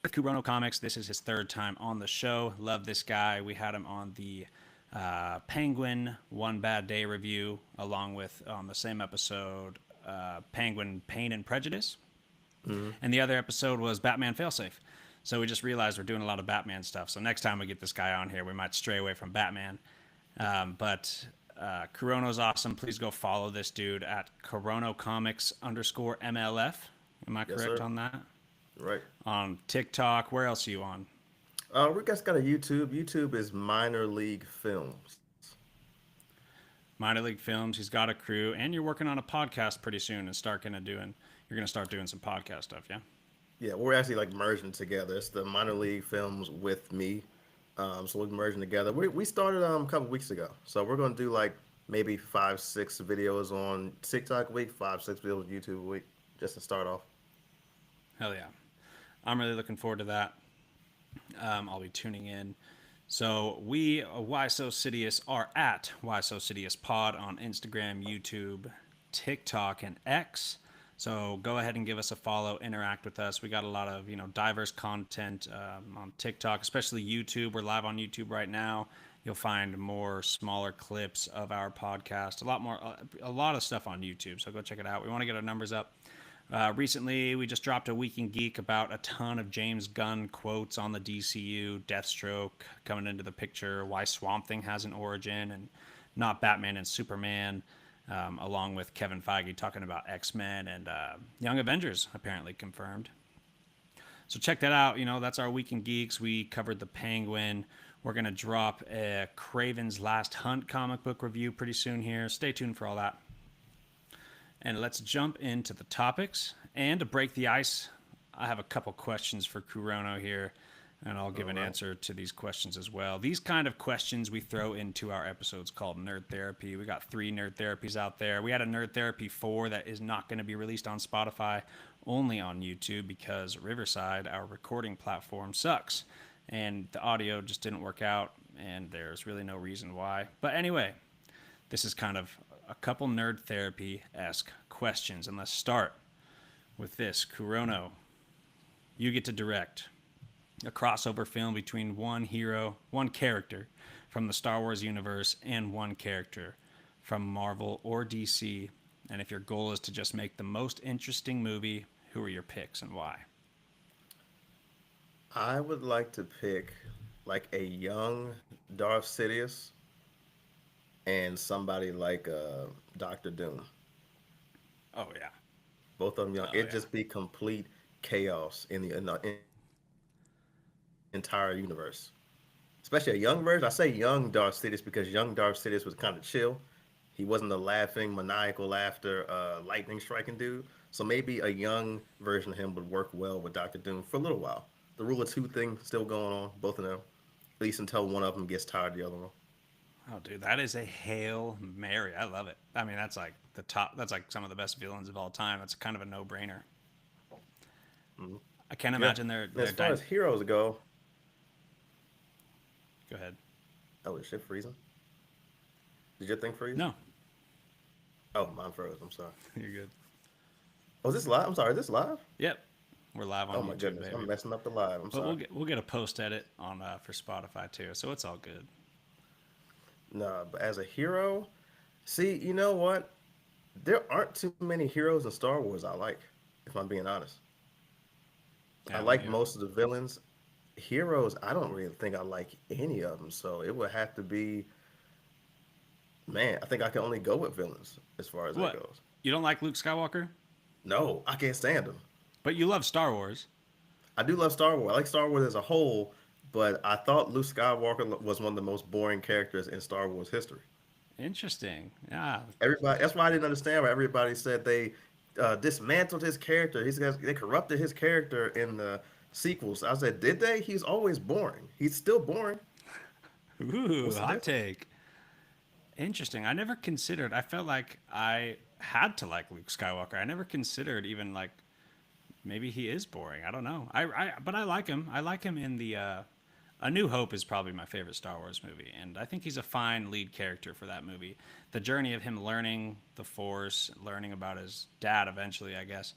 Kurono Comics. This is his third time on the show. Love this guy. We had him on the Penguin One Bad Day review, along with on the same episode Penguin Pain and Prejudice. Mm-hmm. And the other episode was Batman Failsafe. So we just realized we're doing a lot of Batman stuff. So next time we get this guy on here, we might stray away from Batman. But Kurono's awesome. Please go follow this dude at Kurono Comics _MLF. Am I Yes, correct sir. on that? Right. On TikTok. Where else are you on? We guys got a YouTube. YouTube is Minor League Films. Minor League Films. He's got a crew, and you're working on a podcast pretty soon and you're gonna start doing some podcast stuff. Yeah. Yeah, we're actually like merging together. It's the Minor League Films with me. So we're merging together. We started a couple weeks ago. So we're gonna do like maybe 5, 6 videos on TikTok a week, 5, 6 videos on YouTube a week, just to start off. Hell yeah. I'm really looking forward to that. I'll be tuning in. So we, Why So Sidious, are at Why So Sidious Pod on Instagram, YouTube, TikTok, and X. So go ahead and give us a follow, interact with us. We got a lot of diverse content on TikTok, especially YouTube. We're live on YouTube right now. You'll find more smaller clips of our podcast, a lot of stuff on YouTube. So go check it out. We want to get our numbers up. Recently, we just dropped a Week in Geek about a ton of James Gunn quotes on the DCU, Deathstroke coming into the picture, why Swamp Thing has an origin and not Batman and Superman, along with Kevin Feige talking about X-Men and Young Avengers, apparently confirmed. So check that out. That's our Week in Geeks. We covered the Penguin. We're going to drop a Craven's Last Hunt comic book review pretty soon here. Stay tuned for all that. And let's jump into the topics. And to break the ice, I have a couple questions for Kurono here, and I'll give an answer to these questions as well. These kind of questions we throw into our episodes called Nerd Therapy. We got 3 Nerd Therapies out there. We had a Nerd Therapy 4 that is not going to be released on Spotify, only on YouTube, because Riverside, our recording platform, sucks. And the audio just didn't work out, and there's really no reason why. But anyway, this is kind of a couple Nerd Therapy-esque questions. And let's start with this. Kurono, you get to direct a crossover film between one character from the Star Wars universe and one character from Marvel or DC. And if your goal is to just make the most interesting movie, who are your picks and why? I would like to pick like a young Darth Sidious and somebody like Doctor Doom. Oh, yeah. Both of them young. Oh, It'd yeah. just be complete chaos in the entire universe. Especially a young version. I say young Darth Sidious because young Darth Sidious was kind of chill. He wasn't the laughing, maniacal laughter, lightning striking dude. So maybe a young version of him would work well with Doctor Doom for a little while. The Rule of Two thing still going on, both of them, at least until one of them gets tired of the other one. Oh, dude, that is a Hail Mary. I love it. I mean, that's like the top. That's like some of the best villains of all time. That's kind of a no-brainer. Mhm. I can't Yeah. imagine they're And as far as dying. heroes go, Go ahead. oh, is shit freezing? Did your thing freeze? No, Oh, mine froze. I'm sorry. you're good. Oh, is this live? I'm sorry. Is this live? Yep, we're live on Oh my YouTube, goodness, baby. I'm messing up the live. I'm But sorry. we'll get a post edit on for Spotify too, so it's all good. Nah, but as a hero, see, you know what? There aren't too many heroes in Star Wars I like, if I'm being honest. I Yeah, me like neither. most of the villains. Heroes, I don't really think I like any of them. So it would have to be, man, I think I can only go with villains as far as that What? goes. You don't like Luke Skywalker, No, I can't stand them. but you love Star Wars. I do love Star Wars. I like Star Wars as a whole, but I thought Luke Skywalker was one of the most boring characters in Star Wars history. Interesting. Yeah. Everybody, that's why I didn't understand why everybody said they dismantled his character. They corrupted his character in the sequels. I said, did they? He's always boring. He's still boring. Ooh, What's the hot difference? take. Interesting. I never considered. I felt like I had to like Luke Skywalker. I never considered even like maybe he is boring. I don't know. But I like him. I like him in the A New Hope is probably my favorite Star Wars movie, and I think he's a fine lead character for that movie. The journey of him learning the Force, learning about his dad eventually, I guess.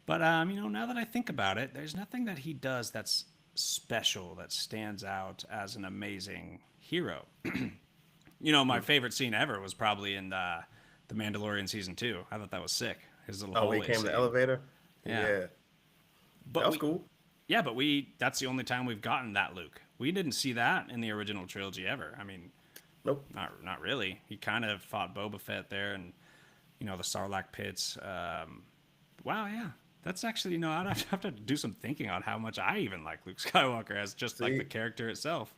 But now that I think about it, there's nothing that he does that's special that stands out as an amazing hero. My Mm. favorite scene ever was probably in the Mandalorian season 2. I thought that was sick. His little Oh, he hallway came in the scene. elevator. Yeah. Yeah, that But was we cool. Yeah, but that's the only time we've gotten that Luke. We didn't see that in the original trilogy ever. I mean, Nope. not really. He kind of fought Boba Fett there and the Sarlacc pits. Wow, yeah. That's actually, I'd have to do some thinking on how much I even like Luke Skywalker as just like the See, character itself.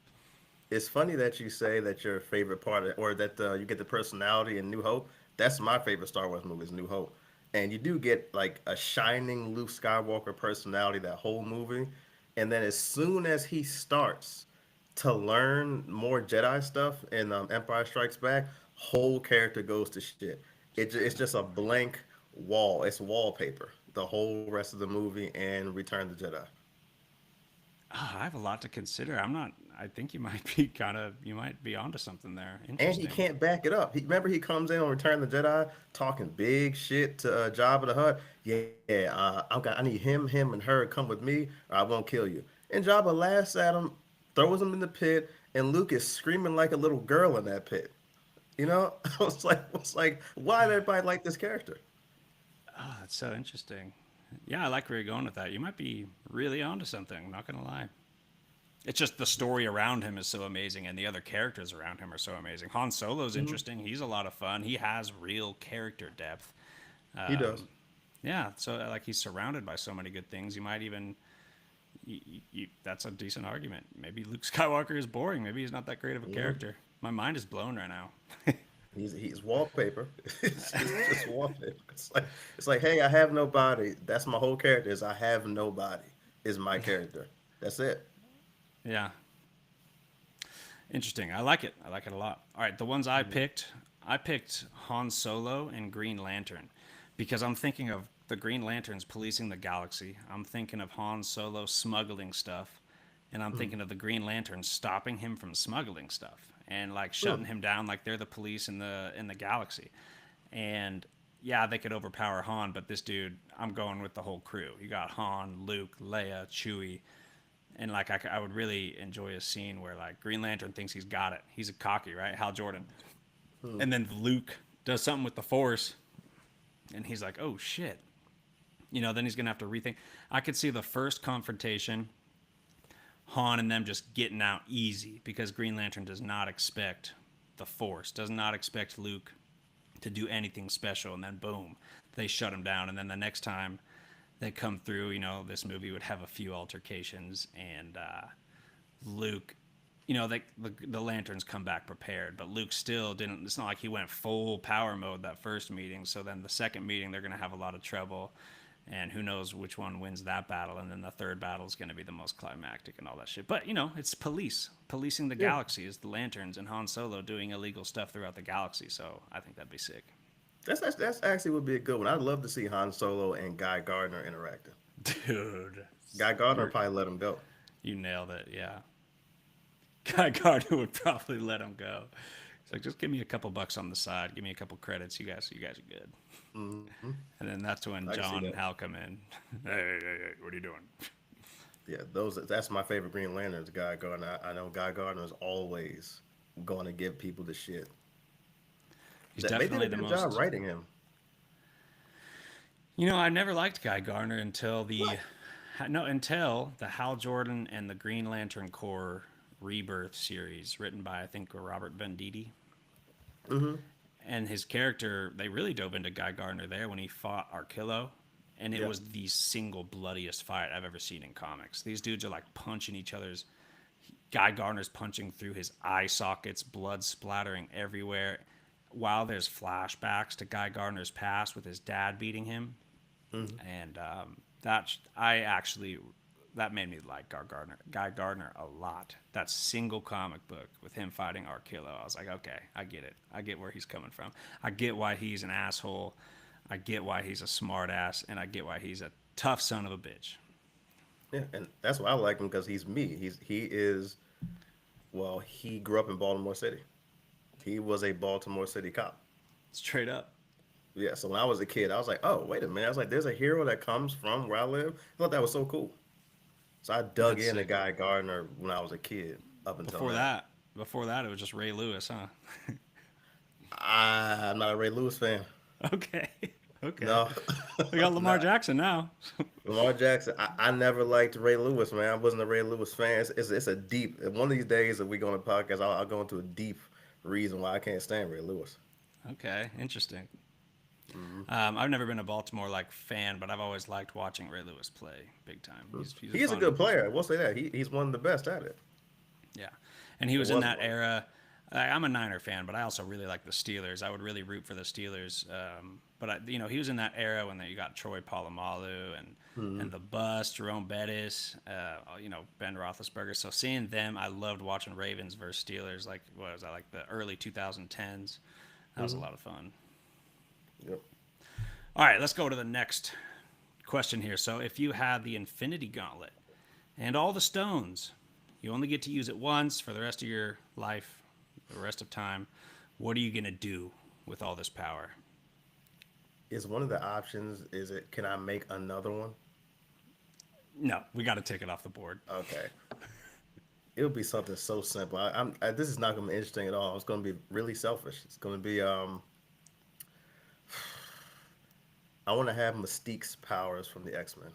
it's funny that you say that your favorite part, or that you get the personality in New Hope. That's my favorite Star Wars movie is New Hope, and you do get like a shining Luke Skywalker personality that whole movie, and then as soon as he starts to learn more Jedi stuff in Empire Strikes Back, whole character goes to shit. It's just a blank wall. It's wallpaper. The whole rest of the movie and Return of the Jedi. I have a lot to consider. I think you might be onto something there. And he Interesting. can't back it up. Remember, he comes in on Return of the Jedi talking big shit to Jabba the Hutt. Yeah, I need him, and her come with me, or I won't kill you. And Jabba laughs at him, throws him in the pit, and Luke is screaming like a little girl in that pit. You know, I was like, why did everybody like this character? Oh, that's so interesting. Yeah, I like where you're going with that. You might be really onto something. Not gonna lie. It's just the story around him is so amazing, and the other characters around him are so amazing. Han Solo's Hmm. interesting. He's a lot of fun. He has real character depth. He does. Yeah, so like he's surrounded by so many good things. You might even that's a decent argument. Maybe Luke Skywalker is boring. Maybe he's not that great of a Hmm. character. My mind is blown right now. He's wallpaper. It's just wallpaper. It's like, hey, I have no body. That's my whole character. Is I have no body. Is my character. That's it. Yeah, interesting. I like it. I like it a lot. All right, the ones I picked Han Solo and Green Lantern because I'm thinking of the Green Lanterns policing the galaxy. I'm thinking of Han Solo smuggling stuff, and I'm Mm. thinking of the Green Lanterns stopping him from smuggling stuff and like Mm. shutting him down like they're the police in the galaxy. And yeah, they could overpower Han, but this dude, I'm going with the whole crew. You got Han, Luke, Leia, Chewie, and like I would really enjoy a scene where like Green Lantern thinks he's got it. He's a cocky, right? Hal Jordan. Mm. And then Luke does something with the Force, and he's like, "Oh shit!" Then he's gonna have to rethink. I could see the first confrontation, Han and them just getting out easy because Green Lantern does not expect the Force, does not expect Luke to do anything special, and then boom, they shut him down. And then the next time they come through, this movie would have a few altercations, and Luke, the lanterns come back prepared, but Luke still didn't. It's not like he went full power mode that first meeting. So then the second meeting, they're going to have a lot of trouble, and who knows which one wins that battle. And then the third battle is going to be the most climactic and all that shit. But it's policing the Yeah. galaxy is the lanterns, and Han Solo doing illegal stuff throughout the galaxy. So I think that'd be sick, That's actually would be a good one. I'd love to see Han Solo and Guy Gardner interacting. dude. Guy Gardner You're would probably let him go. you nailed it. Yeah, Guy Gardner would probably let him go. He's like, just give me a couple bucks on the side, give me a couple credits. You guys are good. Hmm. And then that's when I can see John and that. Hal come in. Hey, what are you doing? Yeah, that's my favorite Green Lantern is Guy Gardner. I know Guy Gardner is always going to give people the shit. He's That they did definitely a the good job most. writing him. I never liked Guy Garner until What? the Hal Jordan and the Green Lantern Corps Rebirth series, written by I think Robert Venditti. Hmm. And his character, they really dove into Guy Gardner there when he fought Arkillo, and it Yeah. was the single bloodiest fight I've ever seen in comics. These dudes are like punching each other's. Guy Gardner's punching through his eye sockets, blood splattering everywhere. While there's flashbacks to Guy Gardner's past with his dad beating him, Hmm. and that made me like Guy Gardner a lot. That single comic book with him fighting Arkillo, I was like, okay, I get it. I get where he's coming from. I get why he's an asshole. I get why he's a smartass, and I get why he's a tough son of a bitch. Yeah, and that's why I like him because he's me. He is well. He grew up in Baltimore City. He was a Baltimore City cop. Straight up. Yeah, so when I was a kid, I was like, oh, wait a minute. I was like, there's a hero that comes from where I live. I thought that was so cool. So I dug That's into sick. Guy Gardner when I was a kid up until Before now. that, before that, it was just Ray Lewis, huh? I'm not a Ray Lewis fan. Okay, okay. No, We got I'm Lamar not. Jackson now. Lamar Jackson, I never liked Ray Lewis, man. I wasn't a Ray Lewis fan. It's a deep, one of these days that we go on a podcast, I'll go into a deep reason why I can't stand Ray Lewis. Okay, interesting. Hmm. I've never been a Baltimore like fan, but I've always liked watching Ray Lewis play big time. He's a He is a good fun, player. We'll say that. He's one of the best at it. yeah. And he Or was in was that one. era. I'm a Niner fan, but I also really like the Steelers. I would really root for the Steelers. He was in that era when you got Troy Polamalu Hmm. and the bust, Jerome Bettis, Ben Roethlisberger. So seeing them, I loved watching Ravens versus Steelers. Like what was that, like the early 2010s? That was a Hmm. lot of fun. Yep. All right, let's go to the next question here. So if you had the Infinity Gauntlet and all the stones, you only get to use it once for the rest of your life, the rest of time. What are you gonna do with all this power? Is one of the options, is it, can I make another one? No, we got to take it off the board. Okay. It would be something so simple. This is not going to be interesting at all. It's going to be really selfish. It's going to be, I want to have Mystique's powers from the X-Men.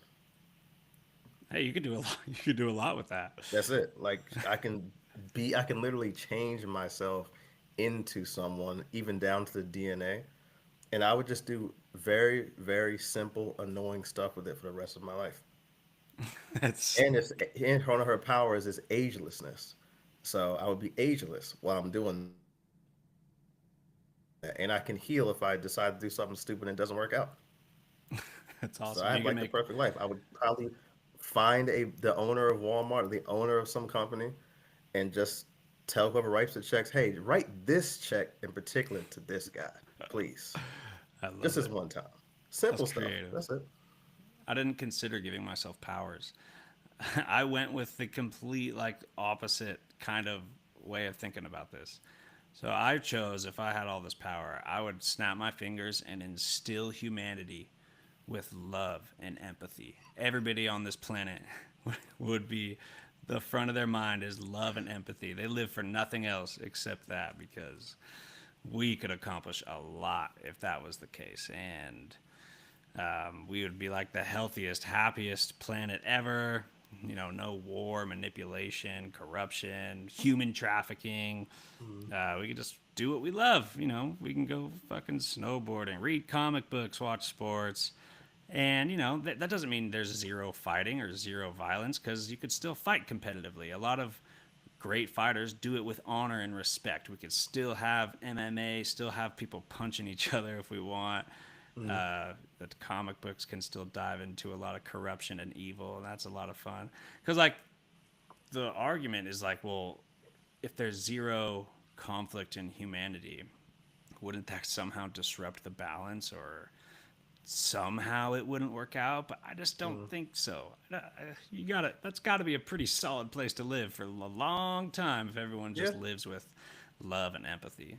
Hey, you could do a lot. You could do a lot with that. That's it. Like I can literally change myself into someone, even down to the DNA, and I would just do very, very simple, annoying stuff with it for the rest of my life. That's And one of her powers is agelessness, so I would be ageless while I'm doing that, and I can heal if I decide to do something stupid and it doesn't work out. that's So I awesome. have You like can the make perfect life. I would probably find the owner of Walmart, or the owner of some company, and just tell whoever writes the checks, hey, write this check in particular to this guy, please. I Just love this it. one time. That's Simple stuff. creative. That's it. I didn't consider giving myself powers. I went with the complete like opposite kind of way of thinking about this. So I chose if I had all this power, I would snap my fingers and instill humanity with love and empathy. Everybody on this planet would be the front of their mind is love and empathy. They live for nothing else except that because we could accomplish a lot if that was the case. And we would be like the healthiest, happiest planet ever. No war, manipulation, corruption, human trafficking. Mhm. We could just do what we love. We can go fucking snowboarding, read comic books, watch sports. And, that doesn't mean there's zero fighting or zero violence because you could still fight competitively. A lot of great fighters do it with honor and respect. We could still have MMA, still have people punching each other if we want. Mhm. The comic books can still dive into a lot of corruption and evil, and that's a lot of fun. Because, like, the argument is like, well, if there's zero conflict in humanity, wouldn't that somehow disrupt the balance or somehow it wouldn't work out? But I just don't Mhm. think so. That's got to be a pretty solid place to live for a long time if everyone Yeah. just lives with love and empathy.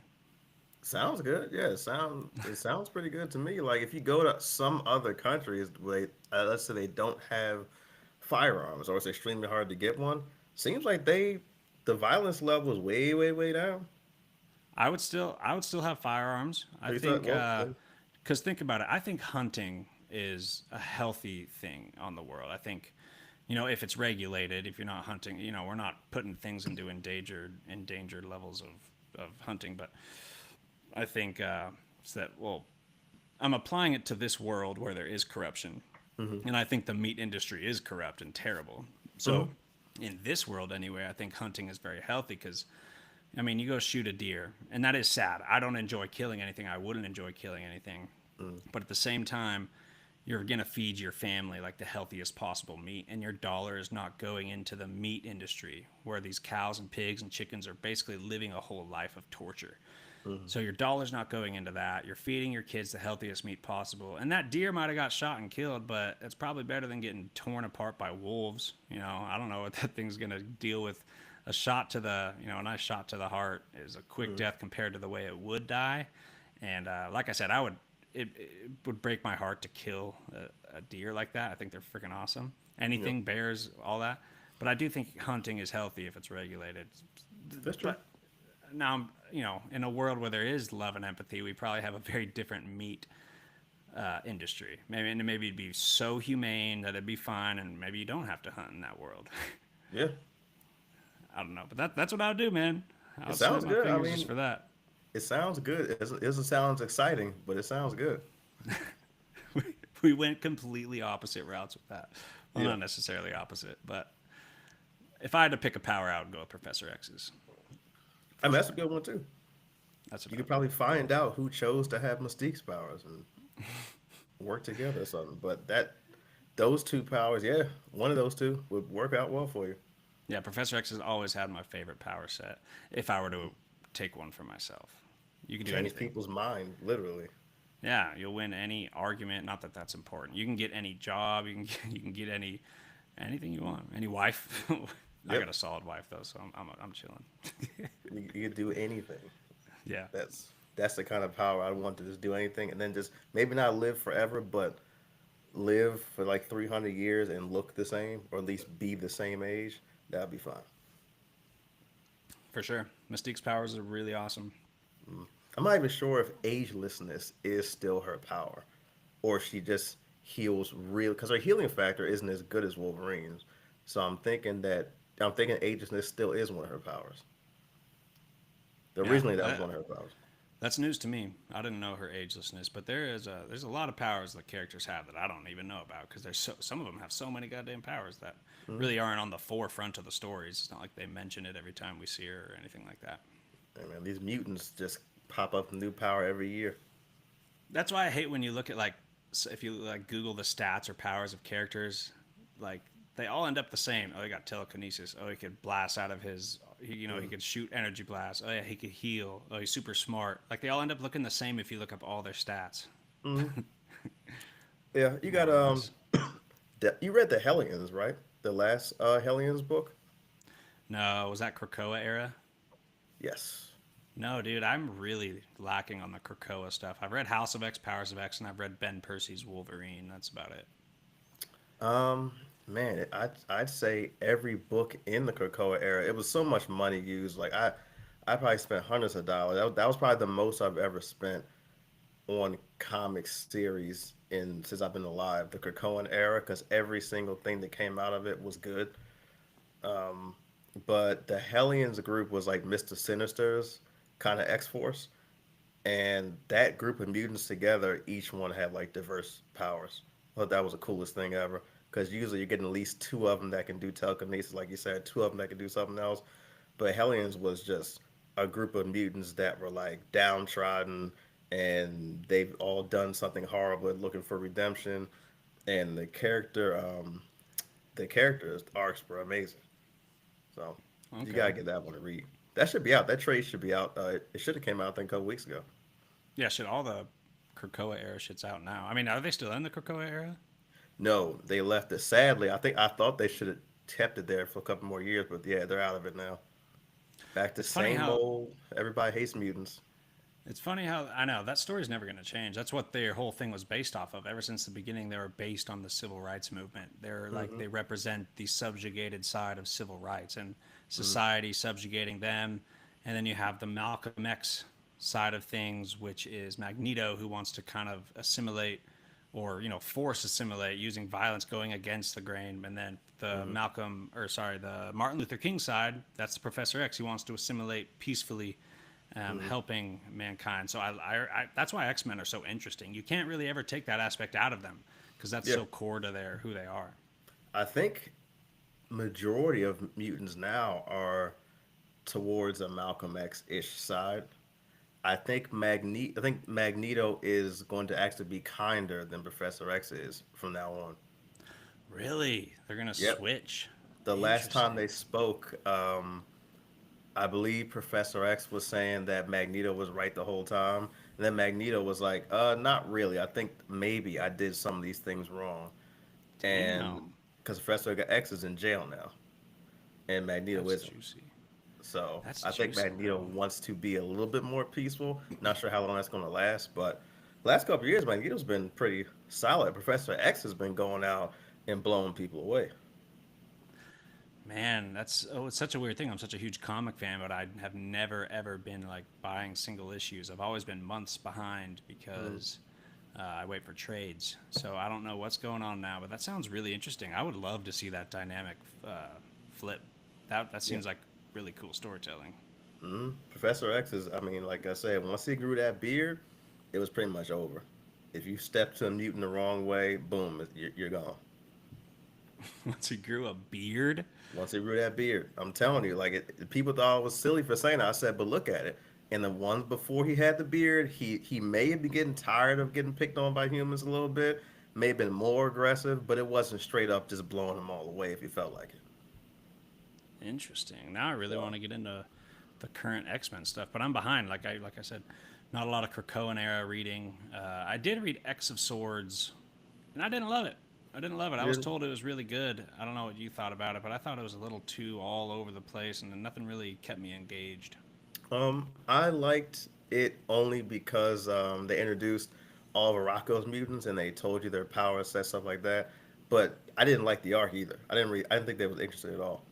Sounds good. Yeah, it sounds pretty good to me. Like if you go to some other countries where let's say they don't have firearms or it's extremely hard to get one, seems like the violence level is way, way, way down. I would still have firearms. I So you thought, think well, because think about it. I think hunting is a healthy thing on the world. I think if it's regulated, if you're not hunting, we're not putting things into endangered levels of hunting. But I think it's that well, I'm applying it to this world where there is corruption, mm-hmm, and I think the meat industry is corrupt and terrible. mm-hmm, So in this world anyway, I think hunting is very healthy because I mean, you go shoot a deer, and that is sad. I don't enjoy killing anything. I wouldn't enjoy killing anything. mm-hmm, But at the same time, you're going to feed your family like the healthiest possible meat, and your dollar is not going into the meat industry where these cows and pigs and chickens are basically living a whole life of torture. mm-hmm. So your dollar's not going into that. You're feeding your kids the healthiest meat possible. And that deer might have got shot and killed, but it's probably better than getting torn apart by wolves. I don't know what that thing's going to deal with. A nice shot to the heart is a quick death compared to the way it would die. And like I said, it would break my heart to kill a deer like that. I think they're freaking awesome. Yep, Anything, bears, all that. But I do think hunting is healthy if it's regulated. that's true. But now, in a world where there is love and empathy, we probably have a very different meat industry. Maybe it'd be so humane that it'd be fine, and maybe you don't have to hunt in that world. Yeah, I don't know, but that's what I would do, man. it I'll snap sounds my good. I fingers just mean, for that. it sounds good. It doesn't sound exciting, but it sounds good. We went completely opposite routes with that. Well, Yeah, not necessarily opposite, but if I had to pick a power, I would go with Professor X's I for mean that's a sure. good one too. That's what You I could would do. probably find out who chose to have Mystique's powers and work together or something. But those two powers, yeah, one of those two would work out well for you. Yeah, Professor X has always had my favorite power set. If I were to take one for myself, you can do Change anything. people's mind, literally. Yeah, you'll win any argument. Not that that's important. You can get any job. You can get anything you want. Any wife. I got Yep, a solid wife though, so I'm chilling. you could do anything. Yeah, That's the kind of power I want to just do anything, and then just maybe not live forever, but live for like 300 years and look the same, or at least be the same age. That'd be fine. for sure. Mystique's powers are really awesome. I'm not even sure if agelessness is still her power, or if she just heals real because her healing factor isn't as good as Wolverine's. So I'm thinking agelessness still is one of her powers. Yeah, Originally, that was one of her powers. that's news to me. I didn't know her agelessness, but there's a lot of powers that characters have that I don't even know about because some of them have so many goddamn powers that Mm-hmm. really aren't on the forefront of the stories. It's not like they mention it every time we see her or anything like that. I mean, these mutants just pop up with new power every year. That's why I hate when you look at if you like Google the stats or powers of characters, like they all end up the same. Oh, he got telekinesis. Oh, he could blast out of he Mm-hmm. could shoot energy blasts. Oh yeah, he could heal. Oh, he's super smart. Like they all end up looking the same if you look up all their stats. Mm-hmm. Yeah, you got What a mess. you read the Hellions, right? The last Hellions book. No, was that Krakoa era? Yes. No, dude, I'm really lacking on the Krakoa stuff. I've read House of X, Powers of X, and I've read Ben Percy's Wolverine. That's about it. Um, Man, I'd say every book in the Krakoa era, it was so much money used. Like I probably spent hundreds of dollars. That was probably the most I've ever spent on comic series in since I've been alive. The Krakoan era, because every single thing that came out of it was good. But the Hellions group was like Mister Sinister's kind of X Force, and that group of mutants together, each one had like diverse powers. I thought that was the coolest thing ever. Because usually you're getting at least two of them that can do telekinesis, like you said, two of them that can do something else. But Hellions was just a group of mutants that were like downtrodden, and they've all done something horrible, and looking for redemption. And the characters arcs were amazing. So you Okay. gotta get that one to read. That should be out. That trade should be out. It should have came out I think a couple weeks ago. Yeah, shit, all the Krakoa era shit's out now. I mean, are they still in the Krakoa era? No, they left it. Sadly, I thought they should have kept it there for a couple more years, but yeah, they're out of it now. Back to It's funny same how old. Everybody hates mutants. I know that story's never going to change. That's what their whole thing was based off of. Ever since the beginning, they were based on the civil rights movement. They're like Hmm. they represent the subjugated side of civil rights and Hmm. society subjugating them. And then you have the Malcolm X side of things, which is Magneto, who wants to kind of assimilate or force assimilate using violence, going against the grain. And then Hmm. the Martin Luther King side, that's Professor X. He wants to assimilate peacefully, Hmm. helping mankind. So that's why X-Men are so interesting. You can't really ever take that aspect out of them because that's Yeah, so core to who they are. I think majority of mutants now are towards a Malcolm X ish side. I think Magneto is going to actually be kinder than Professor X is from now on. Really, they're gonna Yep. switch. The last time Interesting. they spoke, I believe Professor X was saying that Magneto was right the whole time. And then Magneto was like, not really. I think maybe I did some of these things wrong. And Damn, because Professor X is in jail now, and Magneto that's isn't. juicy. So That's I think juicy, Magneto bro. wants to be a little bit more peaceful. Not sure how long that's going to last, but last couple of years, Magneto's been pretty solid. Professor X has been going out and blowing people away. Man, it's such a weird thing. I'm such a huge comic fan, but I have never ever been like buying single issues. I've always been months behind Mm. because I wait for trades. So I don't know what's going on now, but that sounds really interesting. I would love to see that dynamic flip. That Yeah. seems like really cool storytelling. Professor X is, I mean, like I said, once he grew that beard, it was pretty much over. If you step to a mutant the wrong way, boom, you're gone. Once he grew a beard. Once he grew that beard, I'm telling you, like people thought it was silly for saying that. I said, but look at it. And the ones before he had the beard, he may be getting tired of getting picked on by humans a little bit. May have been more aggressive, but it wasn't straight up just blowing them all away if he felt like it. Interesting. Now I really So, want to get into the current X Men stuff, but I'm behind. Like I said, not a lot of Krakoan era reading. I did read X of Swords, and I didn't love it. I didn't love it. I was really? told it was really good. I don't know what you thought about it, but I thought it was a little too all over the place, and nothing really kept me engaged. I liked it only because they introduced all of Rocco's mutants and they told you their power set stuff like that. But I didn't like the arc either. I didn't think that was interesting at all.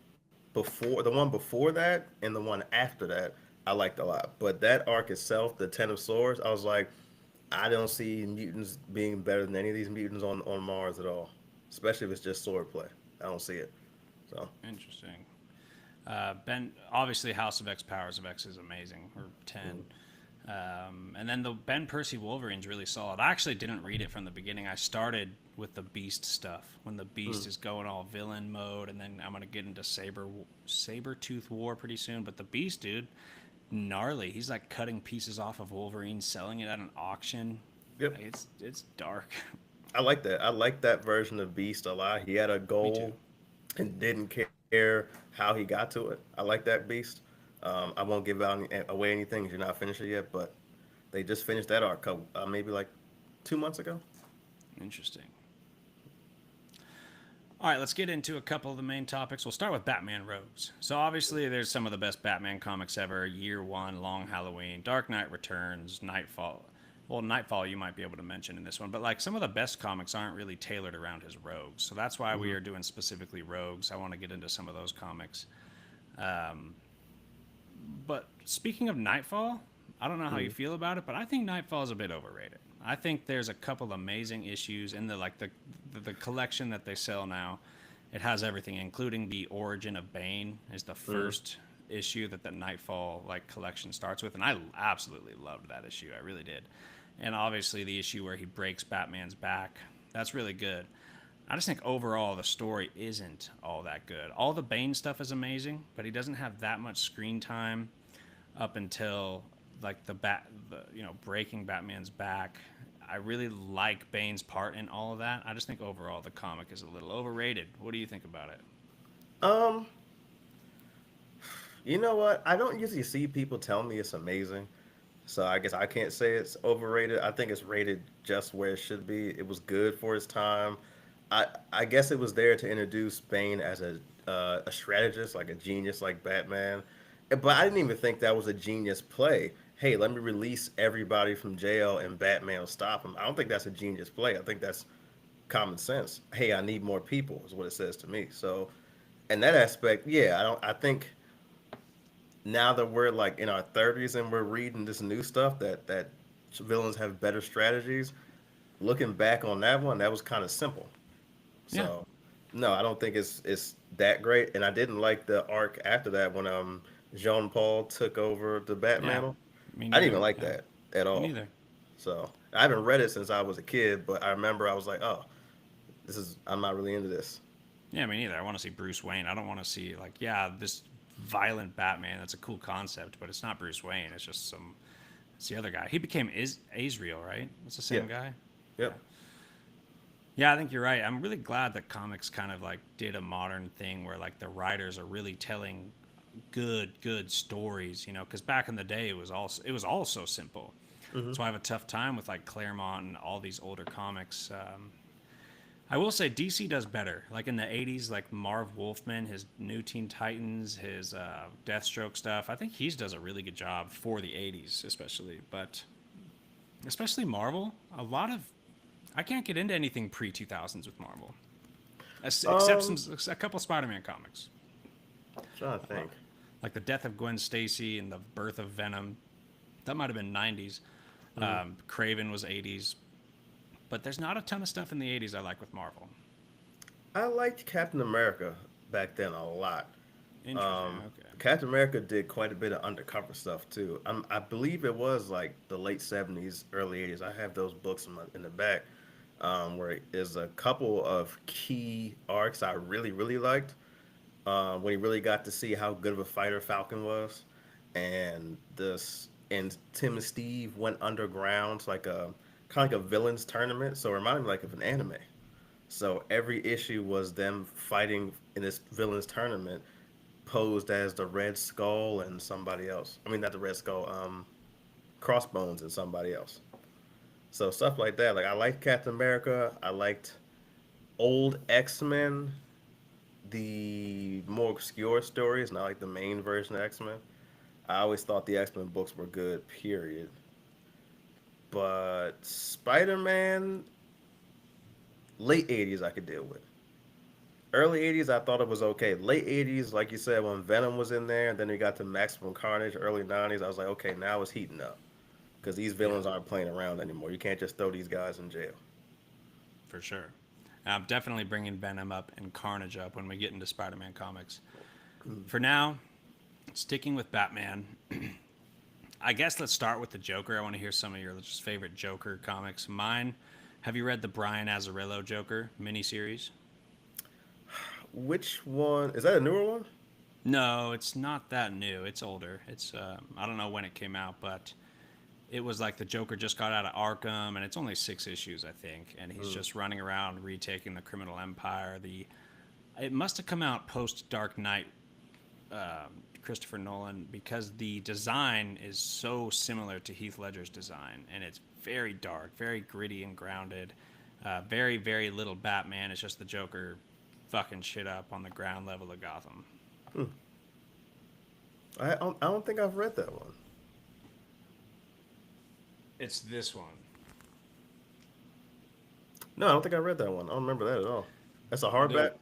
Before the one before that and the one after that, I liked a lot. But that arc itself, the Ten of Swords, I was like, I don't see mutants being better than any of these mutants on Mars at all. Especially if it's just sword play. I don't see it. So Interesting. Ben, obviously, House of X, Powers of X is amazing, or 10. And then the Ben Percy Wolverine's really solid. I actually didn't read it from the beginning. I started with the Beast stuff when the Beast is going all villain mode, and then I'm gonna get into Saber Tooth War pretty soon. But the Beast, dude, gnarly. He's like cutting pieces off of Wolverine, selling it at an auction. yep. Like, it's dark. I like that. I like that version of Beast a lot. He had a Me too. goal and didn't care how he got to it. I like that Beast. I won't give out away anything 'cause you're not finished it yet, but they just finished that arc maybe like 2 months ago. Interesting. All right, let's get into a couple of the main topics. We'll start with Batman Rogues. So, obviously, there's some of the best Batman comics ever: Year One, Long Halloween, Dark Knight Returns, Nightfall. Well, Nightfall you might be able to mention in this one, but like some of the best comics aren't really tailored around his rogues. So, that's why we Hmm. are doing specifically rogues. I want to get into some of those comics. Um, but speaking of Nightfall, I don't know how you Hmm. feel about it, but I think Nightfall is a bit overrated. I think there's a couple amazing issues in the collection that they sell now. It has everything, including the origin of Bane is the Hmm. first issue that the Nightfall like collection starts with, and I absolutely loved that issue. I really did. And obviously the issue where he breaks Batman's back, that's really good. I just think overall the story isn't all that good. All the Bane stuff is amazing, but he doesn't have that much screen time up until like breaking Batman's back. I really like Bane's part in all of that. I just think overall the comic is a little overrated. What do you think about it? Um, you know what? I don't usually see people tell me it's amazing, so I guess I can't say it's overrated. I think it's rated just where it should be. It was good for its time. I guess it was there to introduce Bane as a strategist, like a genius, like Batman. But I didn't even think that was a genius play. Hey, let me release everybody from jail and Batman will stop him. I don't think that's a genius play. I think that's common sense. Hey, I need more people is what it says to me. So, in that aspect, yeah, I don't. I think now that we're like in our 30s and we're reading this new stuff that villains have better strategies. Looking back on that one, that was kind of simple. Yeah, So, no, I don't think it's that great. And I didn't like the arc after that when Jean Paul took over the yeah, Batmantle. me I didn't even neither. like Yeah, that at me all. neither. So I haven't read it since I was a kid, but I remember I was like, oh, I'm not really into this. Yeah, me neither. I want to see Bruce Wayne. I don't want to see like this violent Batman. That's a cool concept, but it's not Bruce Wayne. It's just it's the other guy. He became Azrael, right? It's the Yeah. same guy. Yeah. Yep. Yeah, I think you're right. I'm really glad that comics kind of like did a modern thing where like the writers are really telling good stories, because back in the day it was all so simple. Hmm. So I have a tough time with like Claremont and all these older comics. I will say DC does better. Like in the '80s, like Marv Wolfman, his New Teen Titans, his Deathstroke stuff. I think he does a really good job for the '80s, especially. But especially Marvel. A lot of I can't get into anything pre 2000s with Marvel, except Um, a couple Spider-Man comics, trying to uh, think. like the death of Gwen Stacy and the birth of Venom. That might have been 90s. Mhm. Craven was 80s, but there's not a ton of stuff in the 80s I like with Marvel. I liked Captain America back then a lot. Interesting. Um, Okay. Captain America did quite a bit of undercover stuff too. I believe it was like the late '70s, early '80s. I have those books in the back, where there's a couple of key arcs I really liked. When he really got to see how good of a fighter Falcon was, and Tim and Steve went underground, like a kind of like a villains tournament. So it reminded me like of an anime. So every issue was them fighting in this villains tournament, posed as the Red Skull and somebody else. I mean, not the Red Skull, Crossbones and somebody else. So stuff like that. Like I liked Captain America. I liked old X Men, the more obscure stories, not like the main version of X Men. I always thought the X Men books were good. Period. But Spider Man, late '80s, I could deal with. Early '80s, I thought it was okay. Late '80s, like you said, when Venom was in there, and then you got to Maximum Carnage. Early '90s, I was like, okay, now it's heating up because these Yeah, villains aren't playing around anymore. You can't just throw these guys in jail. for sure. I'm definitely bringing Venom up and Carnage up when we get into Spider-Man comics. For now, sticking with Batman, I guess let's start with the Joker. I want to hear some of your just favorite Joker comics. Mine, have you read the Brian Azzarello Joker miniseries? Which one is that? A newer one? No, it's not that new. It's older. It's I don't know when it came out, but it was like the Joker just got out of Arkham, and it's only 6 issues, I think, and he's Mm. just running around retaking the criminal empire. The It must have come out post Dark Knight, Christopher Nolan, because the design is so similar to Heath Ledger's design, and it's very dark, very gritty and grounded. Very, very little Batman. It's just the Joker fucking shit up on the ground level of Gotham. Hmm. I don't think I've read that one. It's this one. No, I don't think I read that one. I don't remember that at all. That's a hardback. The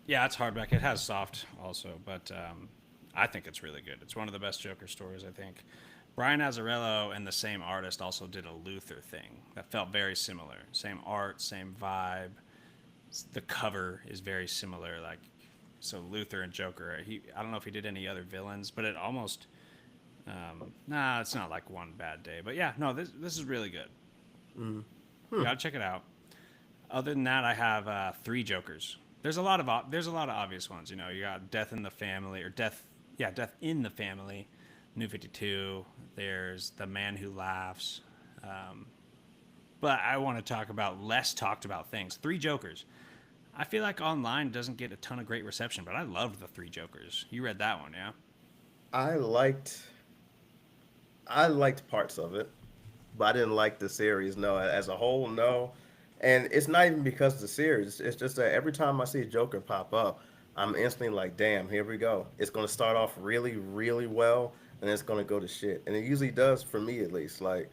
Yeah, it's hardback. It has soft also, but I think it's really good. It's one of the best Joker stories, I think. Brian Azzarello and the same artist also did a Luther thing that felt very similar. Same art, same vibe. The cover is very similar. Like, so Luther and Joker. I don't know if he did any other villains, but it almost. Nah, it's not like one bad day. But yeah, no, this is really good. Mm. You Hmm. gotta check it out. Other than that, I have three Jokers. There's a lot of obvious ones. You know, you got Death in the Family or Death, yeah, Death in the Family, New 52. There's The Man Who Laughs. Um, but I want to talk about less talked about things. Three Jokers. I feel like online doesn't get a ton of great reception, but I loved the Three Jokers. You read that one, yeah? I liked I liked parts of it, but I didn't like the series. No, as a whole, no. And it's not even because of the series. It's just that every time I see Joker pop up, I'm instantly like, damn, here we go. It's going to start off really well, and it's going to go to shit. And it usually does for me at least. Like,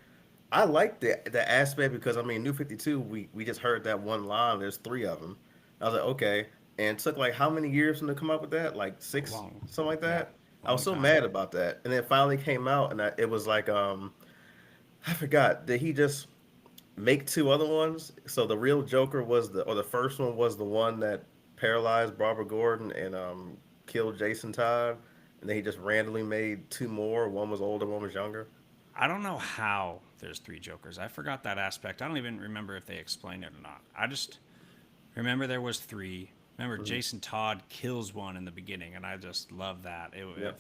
I like the aspect because I mean, New 52, we just heard that one line. There's three of them. I was like, okay. And it took like how many years for them to come up with that? Like A six, long, something like yeah, that. I was long so time. mad about that, and then it finally came out, and it was like, I forgot. Did he just make two other ones? So the real Joker was the first one was the one that paralyzed Barbara Gordon and killed Jason Todd, and then he just randomly made two more. One was older, one was younger. I don't know how there's three Jokers. I forgot that aspect. I don't even remember if they explained it or not. I just remember there was three. Remember Hmm. Jason Todd kills one in the beginning, and I just love that. It Yep,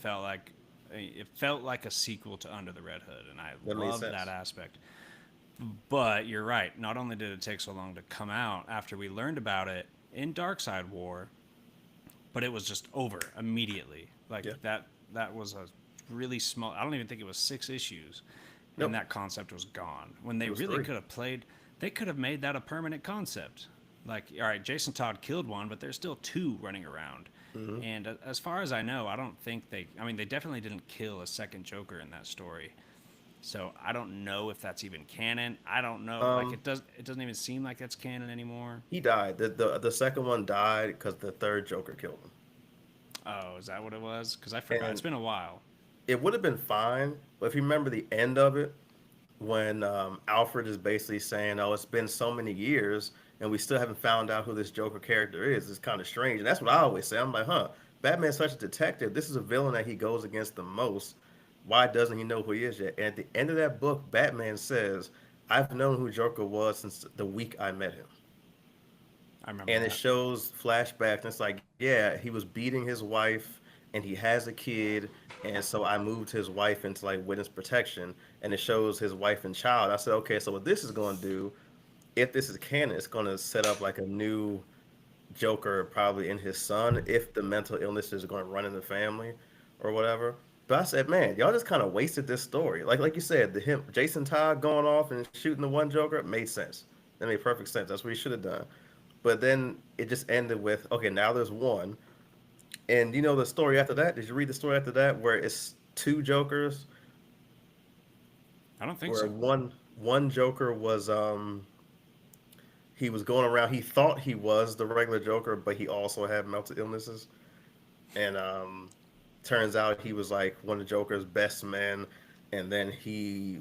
felt like a sequel to Under the Red Hood, and I that made loved that sense. aspect. But you're right. Not only did it take so long to come out after we learned about it in Darkseid War, but it was just over immediately. Like Yeah. that was a really small. I don't even think it was 6 issues, and Nope. that concept was gone. When It they was really three. could have played, they could have made that a permanent concept. Like, all right, Jason Todd killed one, but there's still two running around. Hmm. And as far as I know, I don't think they. I mean, they definitely didn't kill a second Joker in that story. So I don't know if that's even canon. I don't know. Like Um, it doesn't even seem like that's canon anymore. he died. The second one died because the third Joker killed him. Oh, is that what it was? Because I forgot. It's And been a while. it would have been fine, but if you remember the end of it, when Alfred is basically saying, "Oh, it's been so many years, and we still haven't found out who this Joker character is," it's kind of strange. And that's what I always say. I'm like, "Huh, Batman's such a detective. This is a villain that he goes against the most. Why doesn't he know who he is yet?" And at the end of that book, Batman says, "I've known who Joker was since the week I met him." I remember And it that. shows flashbacks. And it's like, yeah, he was beating his wife, and he has a kid, and so I moved his wife into like witness protection, and it shows his wife and child. I said, okay, so what this is going to do, if this is canon, it's going to set up like a new Joker probably in his son if the mental illness is going to run in the family or whatever. But I said, man, y'all just kind of wasted this story. Like you said, the him Jason Todd going off and shooting the one Joker made sense. That made perfect sense. That's what he should have done. But then it just ended with, okay, now there's one. And you know the story after that? Did you read the story after that where it's two Jokers? I don't think Where so. one Joker was he was going around, he thought he was the regular Joker, but he also had mental illnesses. And turns out he was like one of Joker's best men, and then he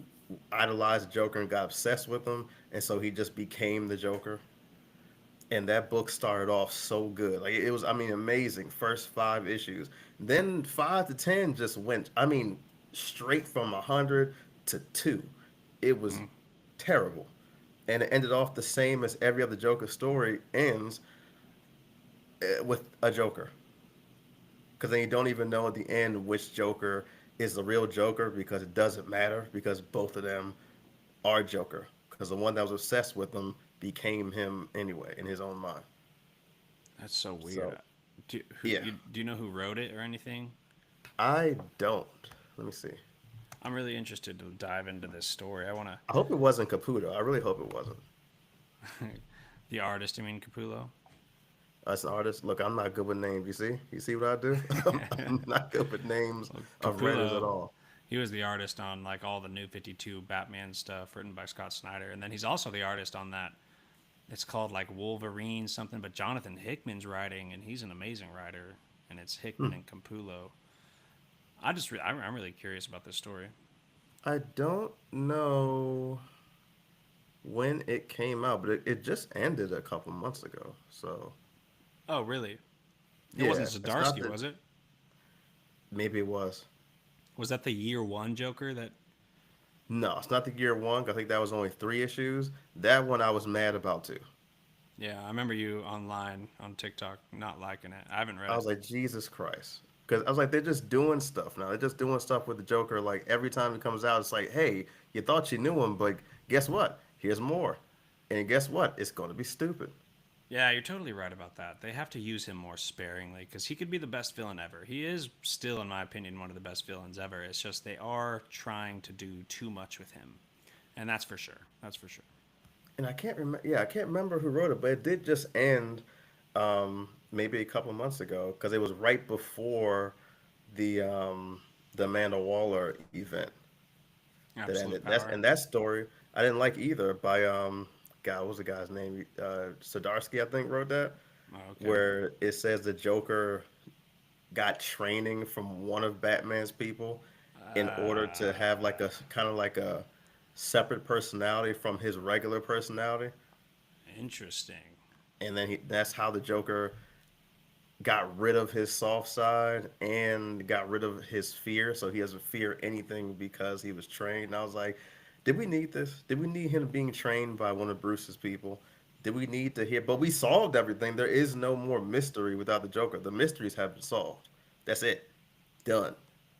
idolized Joker and got obsessed with him, and so he just became the Joker. And that book started off so good. Like it was, I mean, amazing. First 5 issues, then 5 to 10 just went. I mean, straight from 100 to 2. It was Mm. terrible, and it ended off the same as every other Joker story ends with a Joker. Because then you don't even know at the end which Joker is the real Joker because it doesn't matter because both of them are Joker. Because the one that was obsessed with him became him anyway in his own mind. That's so weird. So Who yeah, do you know who wrote it or anything? I don't. Let me see. I'm really interested to dive into this story. I want I hope it wasn't Caputo. I really hope it wasn't. to. The artist, I mean Capullo. As an artist, look, I'm not good with names. You see? You see what I do? I'm not good with names Well, of writers at Capullo, all. he was the artist on like all the New 52 Batman stuff written by Scott Snyder, and then he's also the artist on that. It's called like Wolverine something, but Jonathan Hickman's writing, and he's an amazing writer, and it's Hickman Hmm. and Capullo. I'm really curious about this story. I don't know when it came out, but it just ended a couple months ago. So Oh, really? It wasn't yeah, it's not Zdarsky, that. was it? Maybe it was. Was that the year one Joker that? No, it's not the year one. I think that was only 3 issues. That one I was mad about too. Yeah, I remember you online on TikTok not liking it. I haven't read I it. was like, Jesus Christ. Because I was like, they're just doing stuff now. They're just doing stuff with the Joker. Like every time it comes out, it's like, hey, you thought you knew him, but guess what? Here's more. And guess what? It's going to be stupid. Yeah, you're totally right about that. They have to use him more sparingly because he could be the best villain ever. He is still, in my opinion, one of the best villains ever. It's just they are trying to do too much with him, and that's for sure. That's for sure. And I can't remember. Yeah, I can't remember who wrote it, but it did just end maybe a couple months ago because it was right before the Amanda Waller event that ended. Absolute That's power. and that story I didn't like either by God, what was the guy's name? Sadarsky, I think, wrote that, Oh, okay. where it says the Joker got training from one of Batman's people in order to have like a kind of like a separate personality from his regular personality. Interesting. And then that's how the Joker got rid of his soft side and got rid of his fear. So he doesn't fear anything because he was trained. And I was like, did we need this? Did we need him being trained by one of Bruce's people? Did we need to hear? But we solved everything. There is no more mystery without the Joker. The mysteries have been solved. That's it. Done.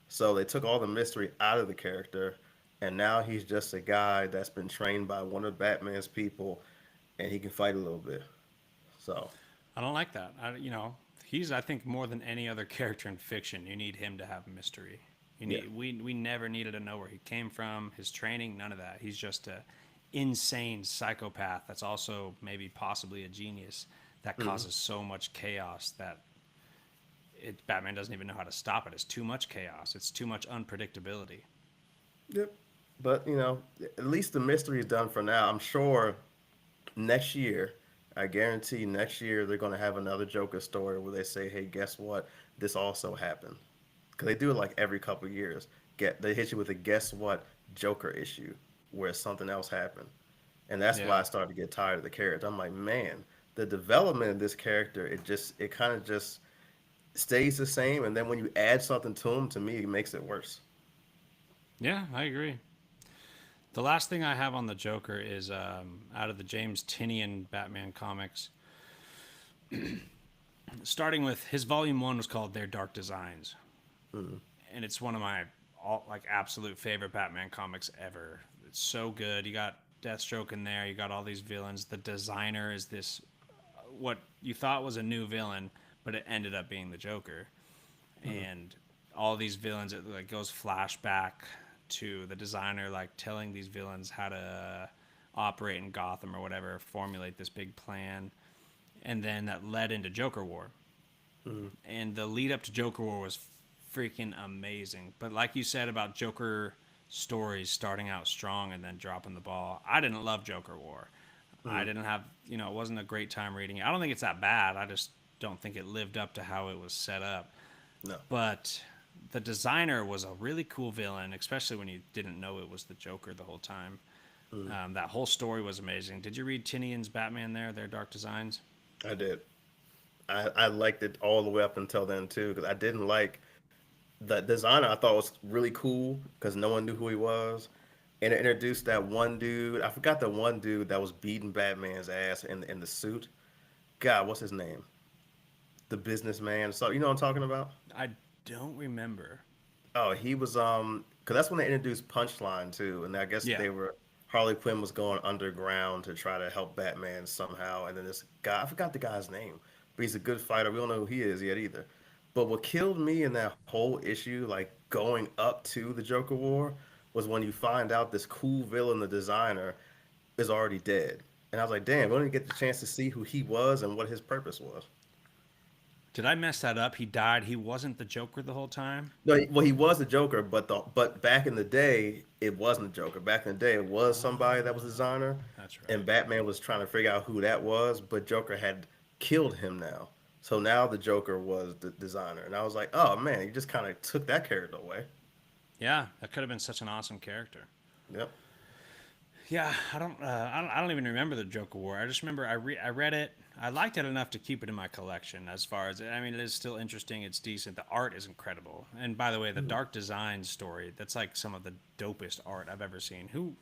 So they took all the mystery out of the character, and now he's just a guy that's been trained by one of Batman's people, and he can fight a little bit. So I don't like that. He's I think more than any other character in fiction. You need him to have mystery. yeah. We never needed to know where he came from, his training, none of that. He's just a insane psychopath that's also maybe possibly a genius that Hmm. causes so much chaos that Batman doesn't even know how to stop it. It's too much chaos. It's too much unpredictability. Yep. But at least the mystery is done for now. I'm sure next year, I guarantee next year they're going to have another Joker story where they say, "Hey, guess what? This also happened." Because they do it like every couple of years. They hit you with a guess what Joker issue where something else happened, and that's why Yeah. I started to get tired of the character. I'm like, man, the development of this character, it kind of just stays the same, and then when you add something to him, to me, it makes it worse. Yeah, I agree. The last thing I have on the Joker is out of the James Tynion Batman comics. Starting with his volume one was called Their Dark Designs, Mm, and it's one of my like absolute favorite Batman comics ever. It's so good. You got Deathstroke in there. You got all these villains. The designer is this what you thought was a new villain, but it ended up being the Joker. mm, And all these villains, it like goes flashback to the designer like telling these villains how to operate in Gotham or whatever, formulate this big plan, and then that led into Joker War. mm. And the lead up to Joker War was freaking amazing. But like you said about Joker stories starting out strong and then dropping the ball, I didn't love Joker War. I Mm. didn't have, it wasn't a great time reading it. I don't think it's that bad. I just don't think it lived up to how it was set up. No. But the designer was a really cool villain, especially when you didn't know it was the Joker the whole time. Mm. That whole story was amazing. Did you read Tinian's Batman there, their Dark Designs? I did. I liked it all the way up until then too, because I didn't like the designer. I thought was really cool because no one knew who he was, and it introduced that one dude. I forgot the one dude that was beating Batman's ass in the suit. God, what's his name? The businessman. So you know what I'm talking about? I don't remember. Oh, he was because that's when they introduced Punchline too, and I guess Yeah. they were Harley Quinn was going underground to try to help Batman somehow, and then this guy, I forgot the guy's name, but he's a good fighter. We don't know who he is yet either. But what killed me in that whole issue, like going up to the Joker War, was when you find out this cool villain, the designer, is already dead. And I was like, damn, we didn't get the chance to see who he was and what his purpose was. Did I mess that up? He died. He wasn't the Joker the whole time? No, well, he was a Joker, but back in the day, it wasn't a Joker. Back in the day, it was somebody that was a Oh, designer, that's and right. Batman was trying to figure out who that was, but Joker had killed him now. So now the Joker was the designer, and I was like, oh man, he just kind of took that character away. Yeah, that could have been such an awesome character. Yep. Yeah, I don't even remember the Joker War. I just remember I read it. I liked it enough to keep it in my collection. As far as I mean, it is still interesting. It's decent. The art is incredible. And by the way, the Mm, Dark Design story, that's like some of the dopest art I've ever seen. Who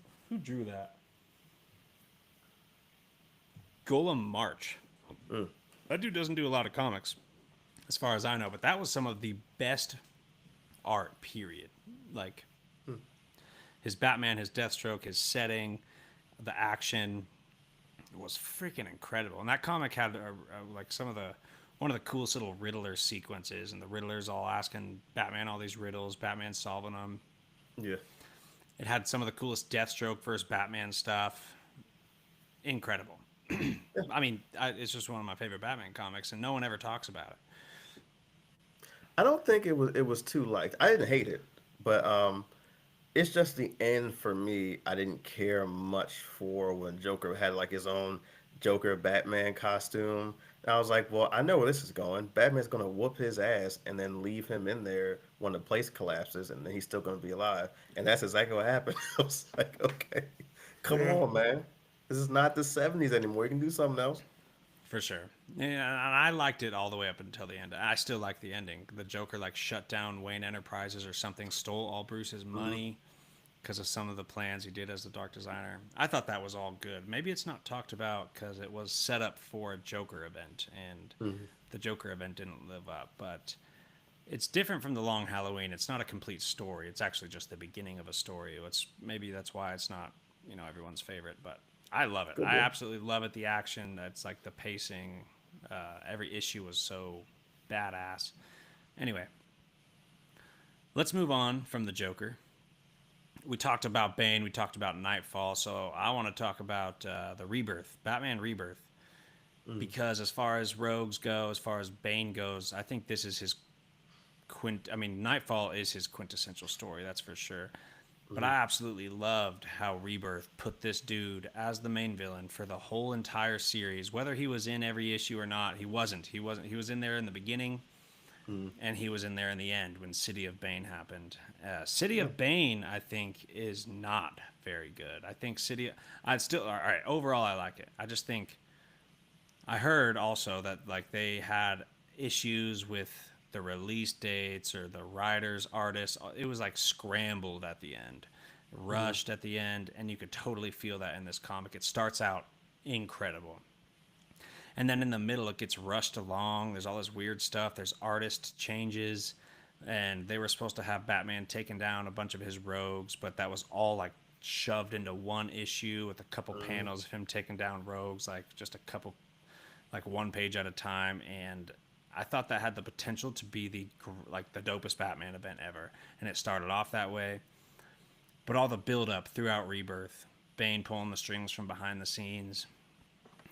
drew that? Golem March. mm, That dude doesn't do a lot of comics, as far as I know, but that was some of the best art. Period. Like mm. his Batman, his Deathstroke, his setting, the action was freaking incredible. And that comic had like some of the one of the coolest little Riddler sequences, and the Riddler's all asking Batman all these riddles, Batman solving them. Yeah. It had some of the coolest Deathstroke versus Batman stuff. Incredible. I mean, it's just one of my favorite Batman comics, and no one ever talks about it. I don't think it was too liked. I didn't hate it, but it's just the end for me. I didn't care much for when Joker had like his own Joker Batman costume. And I was like, well, I know where this is going. Batman's gonna whoop his ass and then leave him in there when the place collapses, and then he's still gonna be alive. And that's exactly what happened. I was like, okay, come Yeah. on, man. This is not the '70s anymore. You can do something else. For sure. Yeah, and I liked it all the way up until the end. I still like the ending. The Joker like shut down Wayne Enterprises or something, stole all Bruce's Hmm. money because of some of the plans he did as the Dark Designer. I thought that was all good. Maybe it's not talked about because it was set up for a Joker event, and Hmm. the Joker event didn't live up. But it's different from the Long Halloween. It's not a complete story. It's actually just the beginning of a story. It's maybe that's why it's not everyone's favorite, but I love it. Could I be. absolutely love it. The action. It's like the pacing. Every issue was so badass. Anyway, let's move on from the Joker. We talked about Bane. We talked about Nightfall. So I want to talk about the Rebirth, Batman Rebirth, Mm. because as far as Rogues go, as far as Bane goes, I think this is his I mean, Nightfall is his quintessential story. That's for sure. But I absolutely loved how Rebirth put this dude as the main villain for the whole entire series. Whether he was in every issue or not, he wasn't. He wasn't. He was in there in the beginning, Mm. and he was in there in the end when City of Bane happened. City Yeah. of Bane, I think, is not very good. I think I'd still. All right. Overall, I like it. I just think I heard also that like they had issues with the release dates or the writers, artists. It was like scrambled at the end, Mm. rushed at the end, and you could totally feel that in this comic. It starts out incredible, and then in the middle it gets rushed along. There's all this weird stuff. There's artist changes, and they were supposed to have Batman taking down a bunch of his rogues, but that was all like shoved into one issue with a couple Mm. panels of him taking down rogues, like just a couple, like one page at a time. And I thought that had the potential to be the dopest Batman event ever, and it started off that way. But all the build up throughout Rebirth, Bane pulling the strings from behind the scenes,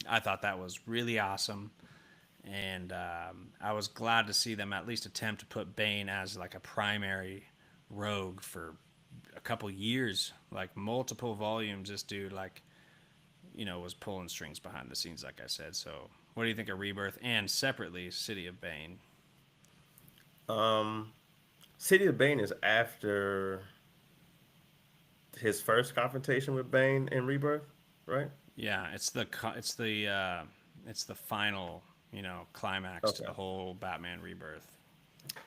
I thought that was really awesome. And I was glad to see them at least attempt to put Bane as like a primary rogue for a couple years, like multiple volumes. This dude, like, was pulling strings behind the scenes, like I said. So, what do you think of Rebirth and separately City of Bane? Um, City of Bane is after his first confrontation with Bane in Rebirth, right? Yeah, it's the final, climax to Okay. the whole Batman Rebirth.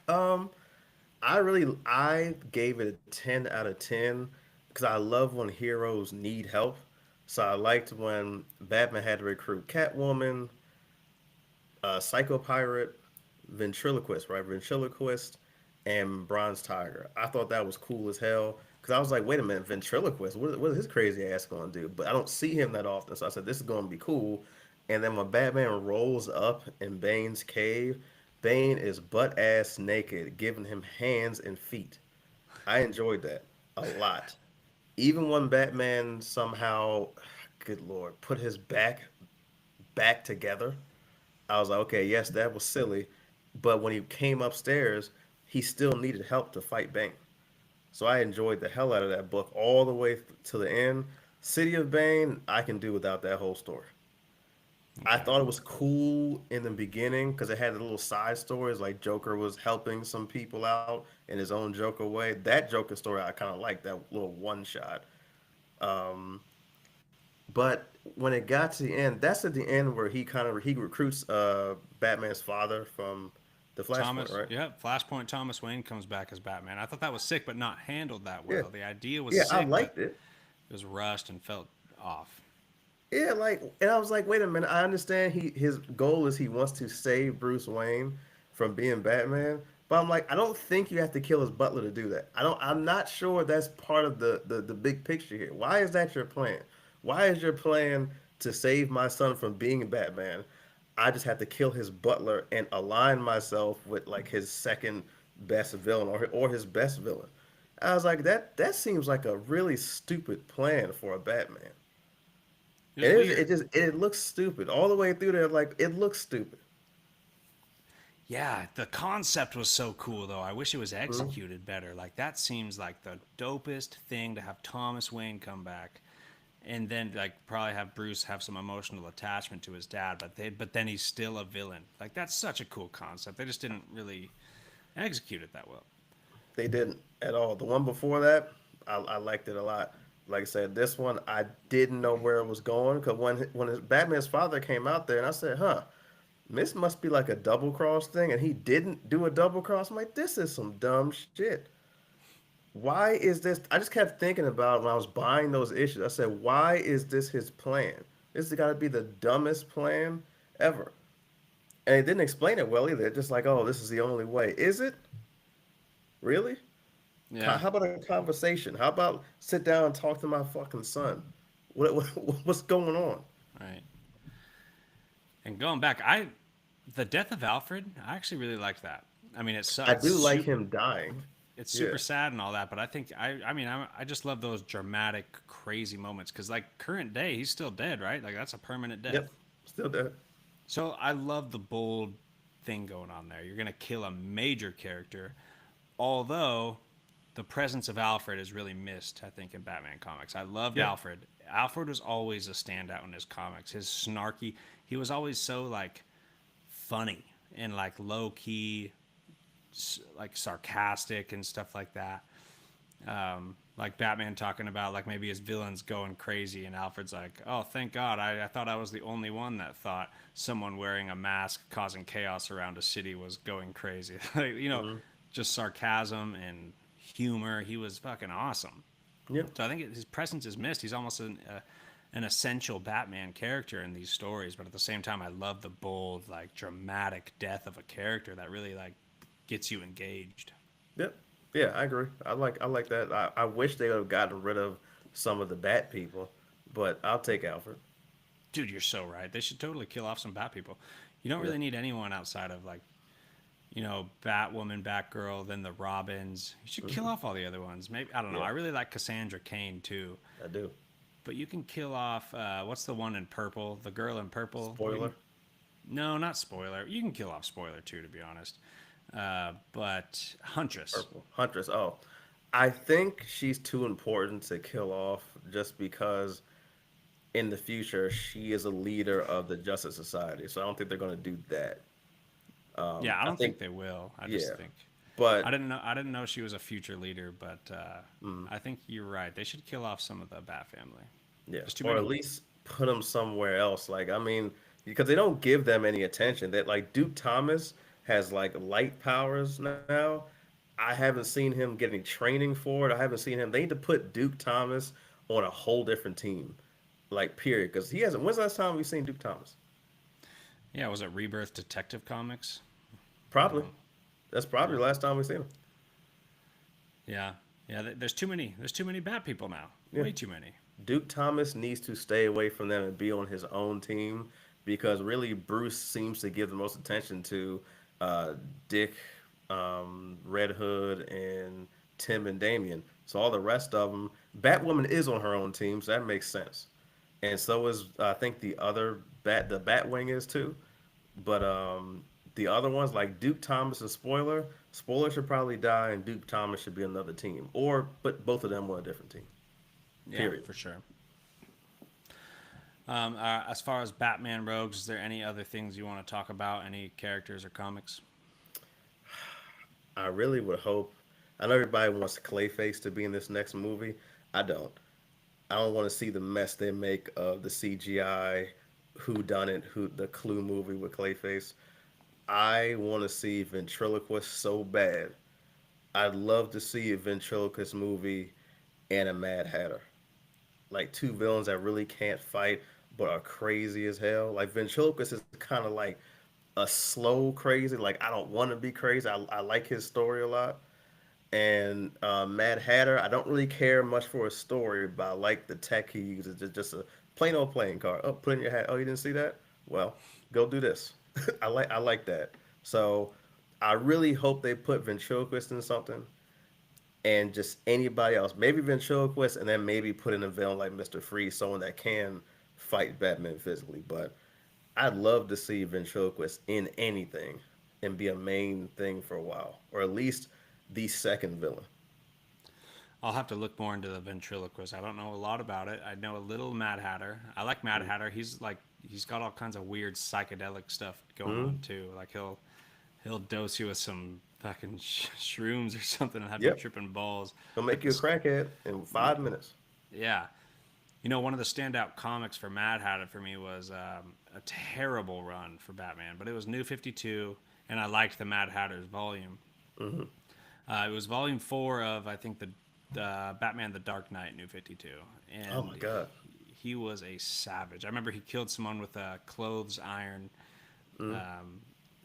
Um, I gave it a 10 out of 10 because I love when heroes need help. So I liked when Batman had to recruit Catwoman, Psycho Pirate, Ventriloquist, right? Ventriloquist and Bronze Tiger. I thought that was cool as hell because I was like, wait a minute, Ventriloquist, what is his crazy ass going to do? But I don't see him that often. So I said, this is going to be cool. And then when Batman rolls up in Bane's cave, Bane is butt ass naked, giving him hands and feet. I enjoyed that a lot. Even when Batman somehow, good lord, put his back together, I was like, okay, yes, that was silly, but when he came upstairs, he still needed help to fight Bane. So I enjoyed the hell out of that book all the way to the end. City of Bane, I can do without that whole story. I Okay. thought it was cool in the beginning because it had the little side stories like Joker was helping some people out in his own Joker way. That Joker story I kind of liked that little one shot. Um, but when it got to the end, that's at the end where he recruits Batman's father from the Flashpoint, Thomas, right? yeah, Flashpoint Thomas Wayne comes back as Batman. I thought that was sick, but not handled that Yeah, well. The idea was yeah, I sick, but liked it. it was rushed and felt off. Yeah, like, and I was like, wait a minute. I understand his goal is he wants to save Bruce Wayne from being Batman, but I'm like, I don't think you have to kill his butler to do that. I don't. I'm not sure that's part of the big picture here. Why is that your plan? Why is your plan to save my son from being Batman? I just have to kill his butler and align myself with like his second best villain or his best villain. I was like, that seems like a really stupid plan for a Batman. It was It is. It weird. just it looks stupid all the way through there. Like it looks stupid. Yeah, the concept was so cool though. I wish it was Mhm. executed better. Like that seems like the dopest thing to have Thomas Wayne come back and then like probably have Bruce have some emotional attachment to his dad, but then he's still a villain. Like that's such a cool concept. They just didn't really execute it that well. They didn't at all. The one before that, I liked it a lot. Like I said, this one I didn't know where it was going because when his Batman's father came out there, and I said, "Huh, this must be like a double cross thing," and he didn't do a double cross. I'm like, "This is some dumb shit. Why is this?" I just kept thinking about it when I was buying those issues. I said, "Why is this his plan? This has got to be the dumbest plan ever." And it didn't explain it well either. It's just like, oh, this is the only way. Is it really? Yeah, How about a conversation? How about sit down and talk to my fucking son? What what's going on? right. And going back, the death of Alfred, I actually really liked that. I mean, I do like him dying. it's Yeah. super sad and all that, but I think I mean I just love those dramatic, crazy moments because like current day, he's still dead, right? Like that's a permanent death. Yep. Still dead. So I love the bold thing going on there. You're gonna kill a major character, although the presence of Alfred is really missed, I think, in Batman comics. I loved Yeah. Alfred. Alfred was always a standout in his comics. His snarky, he was always so like funny and like low key, like sarcastic and stuff like that. Like Batman talking about like maybe his villain's going crazy, and Alfred's like, "Oh, thank God! I thought I was the only one that thought someone wearing a mask causing chaos around a city was going crazy." Like, Hmm. just sarcasm and humor. He was fucking awesome. Yeah. So I think his presence is missed. He's almost an essential Batman character in these stories, but at the same time, I love the bold, like dramatic death of a character that really like gets you engaged. Yep. Yeah, I agree. I like that. I wish they would have gotten rid of some of the bad people, but I'll take Alfred. Dude, you're so right. They should totally kill off some Bat people. You don't Yeah. really need anyone outside of like, Batwoman, Batgirl, then the Robins. You should kill Hmm. off all the other ones. Maybe I don't know. Yeah, I really like Cassandra Cain too, I do. but you can kill off what's the one in purple? The girl in purple. Spoiler. No, not Spoiler. You can kill off Spoiler too, to be honest. But Huntress. Purple. Huntress. Oh, I think she's too important to kill off just because in the future she is a leader of the Justice Society. So I don't think they're going to do that. Yeah, I I don't think, think they will. I just yeah, think I but didn't know. I didn't know she was a future leader, but mm, I think you're right. They should kill off some of the Bat family. yeah, There's too or at many. least put them somewhere else. Like, I mean, because they don't give them any attention. That like Duke Thomas has like light powers now. I haven't seen him get any training for it. I haven't seen him. They need to put Duke Thomas on a whole different team, like period. Because he hasn't. When's the last time we've seen Duke Thomas? Yeah, was it Rebirth Detective Comics? I Probably. don't. That's probably Yeah, the last time we've seen him. yeah, yeah. There's too many. There's too many bad people now. Yeah. Way too many. Duke Thomas needs to stay away from them and be on his own team because really Bruce seems to give the most attention to uh, Dick, Red Hood, and Tim and Damien. So all the rest of them, Batwoman is on her own team, so that makes sense. And so is I think the Batwing is too. But the other ones like Duke Thomas and Spoiler should probably die, and Duke Thomas should be another team, or put both of them on a different team. Yeah, Period. for sure. As far as Batman Rogues, is there any other things you want to talk about? Any characters or comics? I really would hope. I know everybody wants Clayface to be in this next movie. I don't. I don't want to see the mess they make of the CGI, Who Done It, who the Clue movie with Clayface. I want to see Ventriloquist so bad. I'd love to see a Ventriloquist movie and a Mad Hatter. Like two villains that really can't fight but are crazy as hell. Like Ventriloquist is kind of like a slow crazy. Like I don't want to be crazy. I like his story a lot. And Mad Hatter, I don't really care much for his story, but I like the tech he uses. Just a plain old playing card. Oh, put in your hat. Oh, you didn't see that? Well, go do this. I like that. So I really hope they put ventriloquist in something and just anybody else. Maybe ventriloquist, and then maybe put in a villain like Mister Freeze, someone that can fight Batman physically. But I'd love to see ventriloquist in anything and be a main thing for a while, or at least the second villain. I'll have to look more into the ventriloquist. I don't know a lot about it. I know a little Mad Hatter. I like Mad Hatter. He's got all kinds of weird psychedelic stuff going Mm-hmm. on too. Like he'll dose you with some fucking shrooms or something and have you Yep, tripping balls. he'll Like make you a this, crackhead in 5 minutes. yeah. One of the standout comics for Mad Hatter for me was a terrible run for Batman, but it was New 52, and I liked the Mad Hatter's volume. Hmm. It was volume 4 of, I think, the Batman the Dark Knight New 52. Oh And my god. he was a savage. I remember he killed someone with a clothes iron. Mm.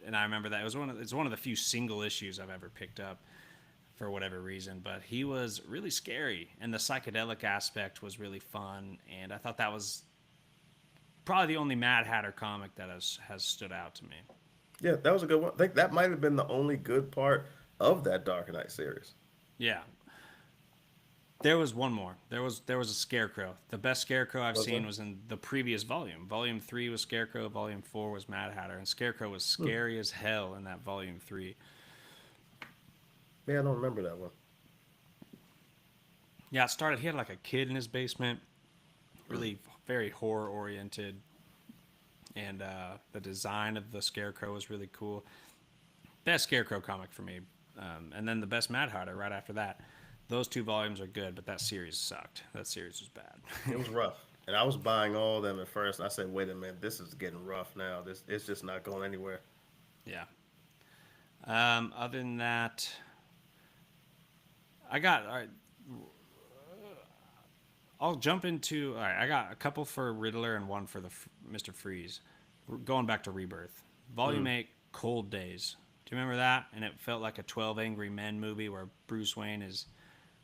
And I remember that it's one of the few single issues I've ever picked up for whatever reason, but he was really scary, and the psychedelic aspect was really fun, and I thought that was probably the only Mad Hatter comic that has stood out to me. Yeah, that was a good one. I think that might have been the only good part of that Dark Knight series. Yeah. There was one more. There was a Scarecrow. The best Scarecrow I've Was there? seen was in the previous volume. Volume 3 was Scarecrow, volume 4 was Mad Hatter, and Scarecrow was Hmm. scary as hell in that volume 3. Man, I don't remember that one. Yeah, it started. He had like a kid in his basement, really very horror oriented, and the design of the Scarecrow was really cool. Best Scarecrow comic for me, and then the best Mad Hatter right after that. Those two volumes are good, but that series sucked. That series was It bad. was rough, and I was buying all of them at first. And I said, "Wait a minute, this is getting rough now. This it's just not going anywhere." Yeah. Other than that, I got. All right, I'll jump into. All right, I got a couple for Riddler and one for the Mister Freeze. Going back to Rebirth, Volume Mm. 8, Cold Days. Do you remember that? And it felt like a 12 Angry Men movie where Bruce Wayne is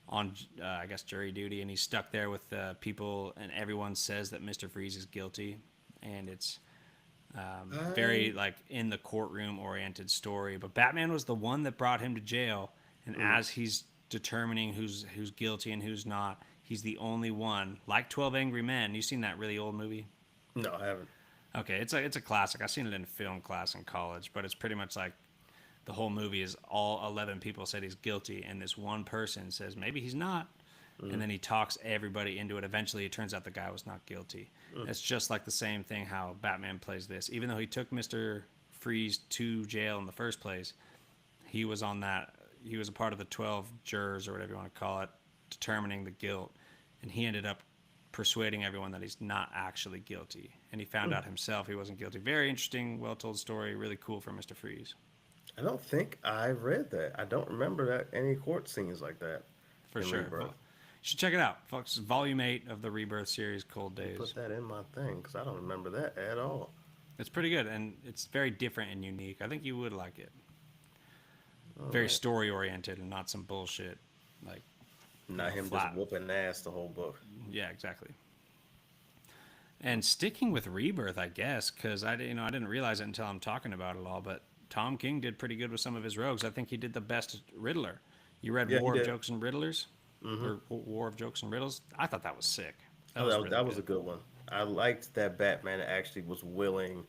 on, I guess, jury duty, and he's stuck there with people, and everyone says that Mister Freeze is guilty, and it's very I like in the courtroom oriented story. But Batman was the one that brought him to jail, and mm, as he's determining who's guilty and who's not, he's the only one. Like 12 Angry Men. You seen that really old movie? no, I haven't. Okay, it's a classic. I seen it in film class in college, but it's pretty much like the whole movie is all 11 people said he's guilty, and this one person says maybe he's not, and Mm, then he talks everybody into it. Eventually it turns out the guy was not guilty. mm, It's just like the same thing how Batman plays this. Even though he took Mr. Freeze to jail in the first place, he was on that he was a part of the 12 jurors or whatever you want to call it, determining the guilt, and he ended up persuading everyone that he's not actually guilty, and he found mm. out himself he wasn't guilty. Very interesting, well told story, really cool for Mr. Freeze. I don't think I read that. I don't remember that any court scenes like that For in sure. You Rebirth. should check it out, folks. Volume 8 of the Rebirth series, Cold Let me Days. put that in my thing because I don't remember that at all. It's pretty good, and it's very different and unique. I think you would like it. All Very right. story oriented and not some bullshit like Not him just flat. whooping ass the whole book. Yeah, exactly. And sticking with Rebirth, I guess, because I didn't realize it until I'm talking about it all. But Tom King did pretty good with some of his rogues. I think he did the best Riddler. You read Yeah, he War of did. Jokes and Riddlers, Mm-hmm. or War of Jokes and Riddles? I thought that was sick. That Oh, was really that was a good. good one. I liked that Batman actually was willing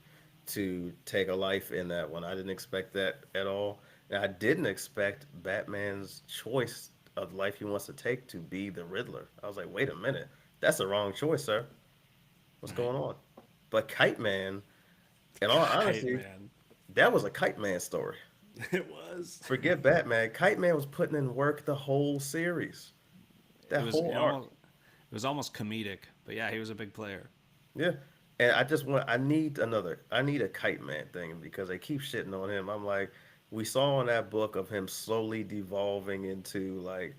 to take a life in that one. I didn't expect that at all. And I didn't expect Batman's choice of the life he wants to take to be the Riddler. I was like, wait a minute, that's the wrong choice, sir. What's Right. going on? But Kite Man, in all Kite honesty, Man. that was a Kite Man story. It was. Forget Batman. Kite Man was putting in work the whole series, It that was whole arc. it was almost comedic, but yeah, he was a big player. Yeah. And I just want I need a Kite Man thing because they keep shitting on him. I'm like, we saw in that book of him slowly devolving into like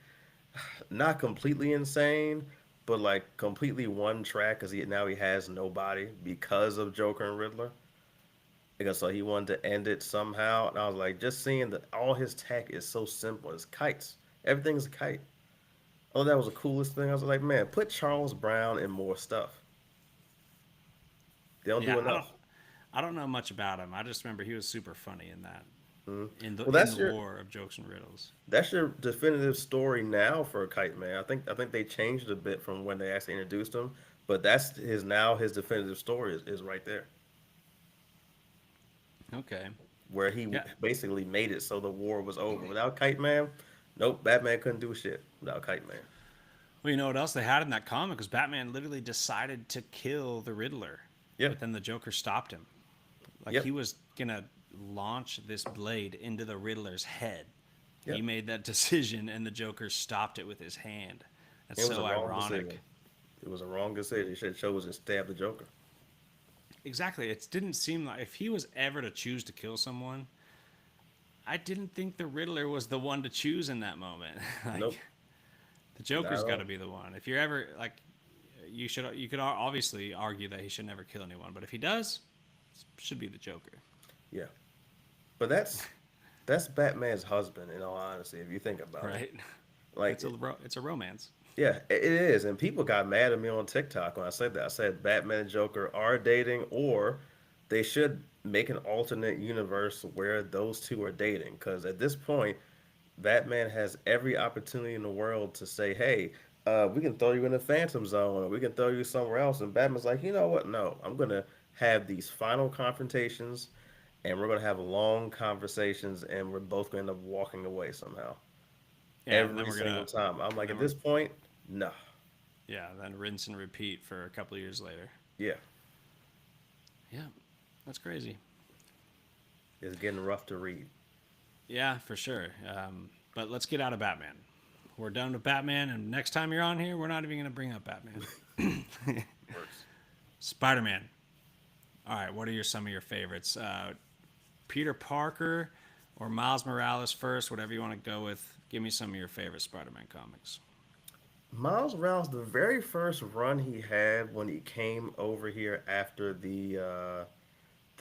not completely insane, but like completely one track because he has nobody because of Joker and Riddler. Because so he wanted to end it somehow, and I was like, just seeing that all his tech is so simple. It's kites. Everything's a kite. Oh, that was the coolest thing. I was like, man, put Charles Brown in more stuff. They don't Yeah, do enough. I don't know much about him. I just remember he was super funny in that Mhm. in Well, the War of Jokes and Riddles. that's your definitive story now for Kite Man. I think they changed a bit from when they actually introduced him, but that's his definitive story is right there, Okay. where he Yeah. basically made it so the war was over. Without Kite Man, nope, Batman couldn't do shit without Kite Man. Well, you know what else they had in that comic was Batman literally decided to kill the Riddler, Yeah, but then the Joker stopped him. Like yep, he was gonna launch this blade into the Riddler's head. He yep. made that decision, and the Joker stopped it with his hand. That's It was a so wrong decision. ironic. It was a wrong decision. He should have chosen to stab the Joker. Exactly. It didn't seem like if he was ever to choose to kill someone, I didn't think the Riddler was the one to choose in that moment. Like Nope, the not Joker's at got to all. be the one. If you're ever like, you could obviously argue that he should never kill anyone, but if he does, it should be the Joker, Yeah, but that's Batman's husband. In all honesty, if you think about it, right? like It's a romance. yeah, it is. And people got mad at me on TikTok when I said that. I said Batman and Joker are dating, or they should make an alternate universe where those two are dating. Because at this point, Batman has every opportunity in the world to say, hey, we can throw you in the Phantom Zone, or we can throw you somewhere else. And Batman's like, you know what? No, I'm going to have these final confrontations, and we're going to have long conversations, and we're both going to end up walking away somehow Yeah, and then every single time. I'm like, then at we're this point, No. Yeah, then rinse and repeat for a couple of years later. Yeah. Yeah, that's crazy. It's getting rough to read. Yeah, for sure. But let's get out of Batman. We're done with Batman, and next time you're on here, we're not even going to bring up Batman. Works. Spider Man. All right, what are some of your favorites? Peter Parker or Miles Morales first, whatever you want to go with. Give me some of your favorite Spider Man comics. Miles Morales, the very first run he had when he came over here after the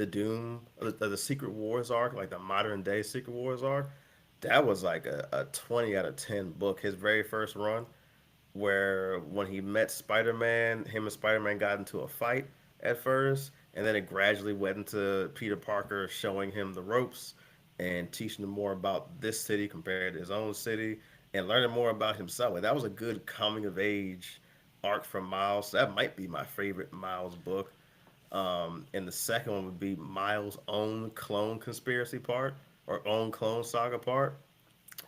Doom, the Secret Wars arc, like the modern day Secret Wars arc, that was like a 20 out of 10 book. His very first run, where when he met Spider Man, him and Spider Man got into a fight at first, and then it gradually went into Peter Parker showing him the ropes and teaching him more about this city compared to his own city and learning more about himself. Like, that was a good coming of age arc from Miles. That might be my favorite Miles book. And the second one would be Miles' own clone conspiracy part or own clone saga part.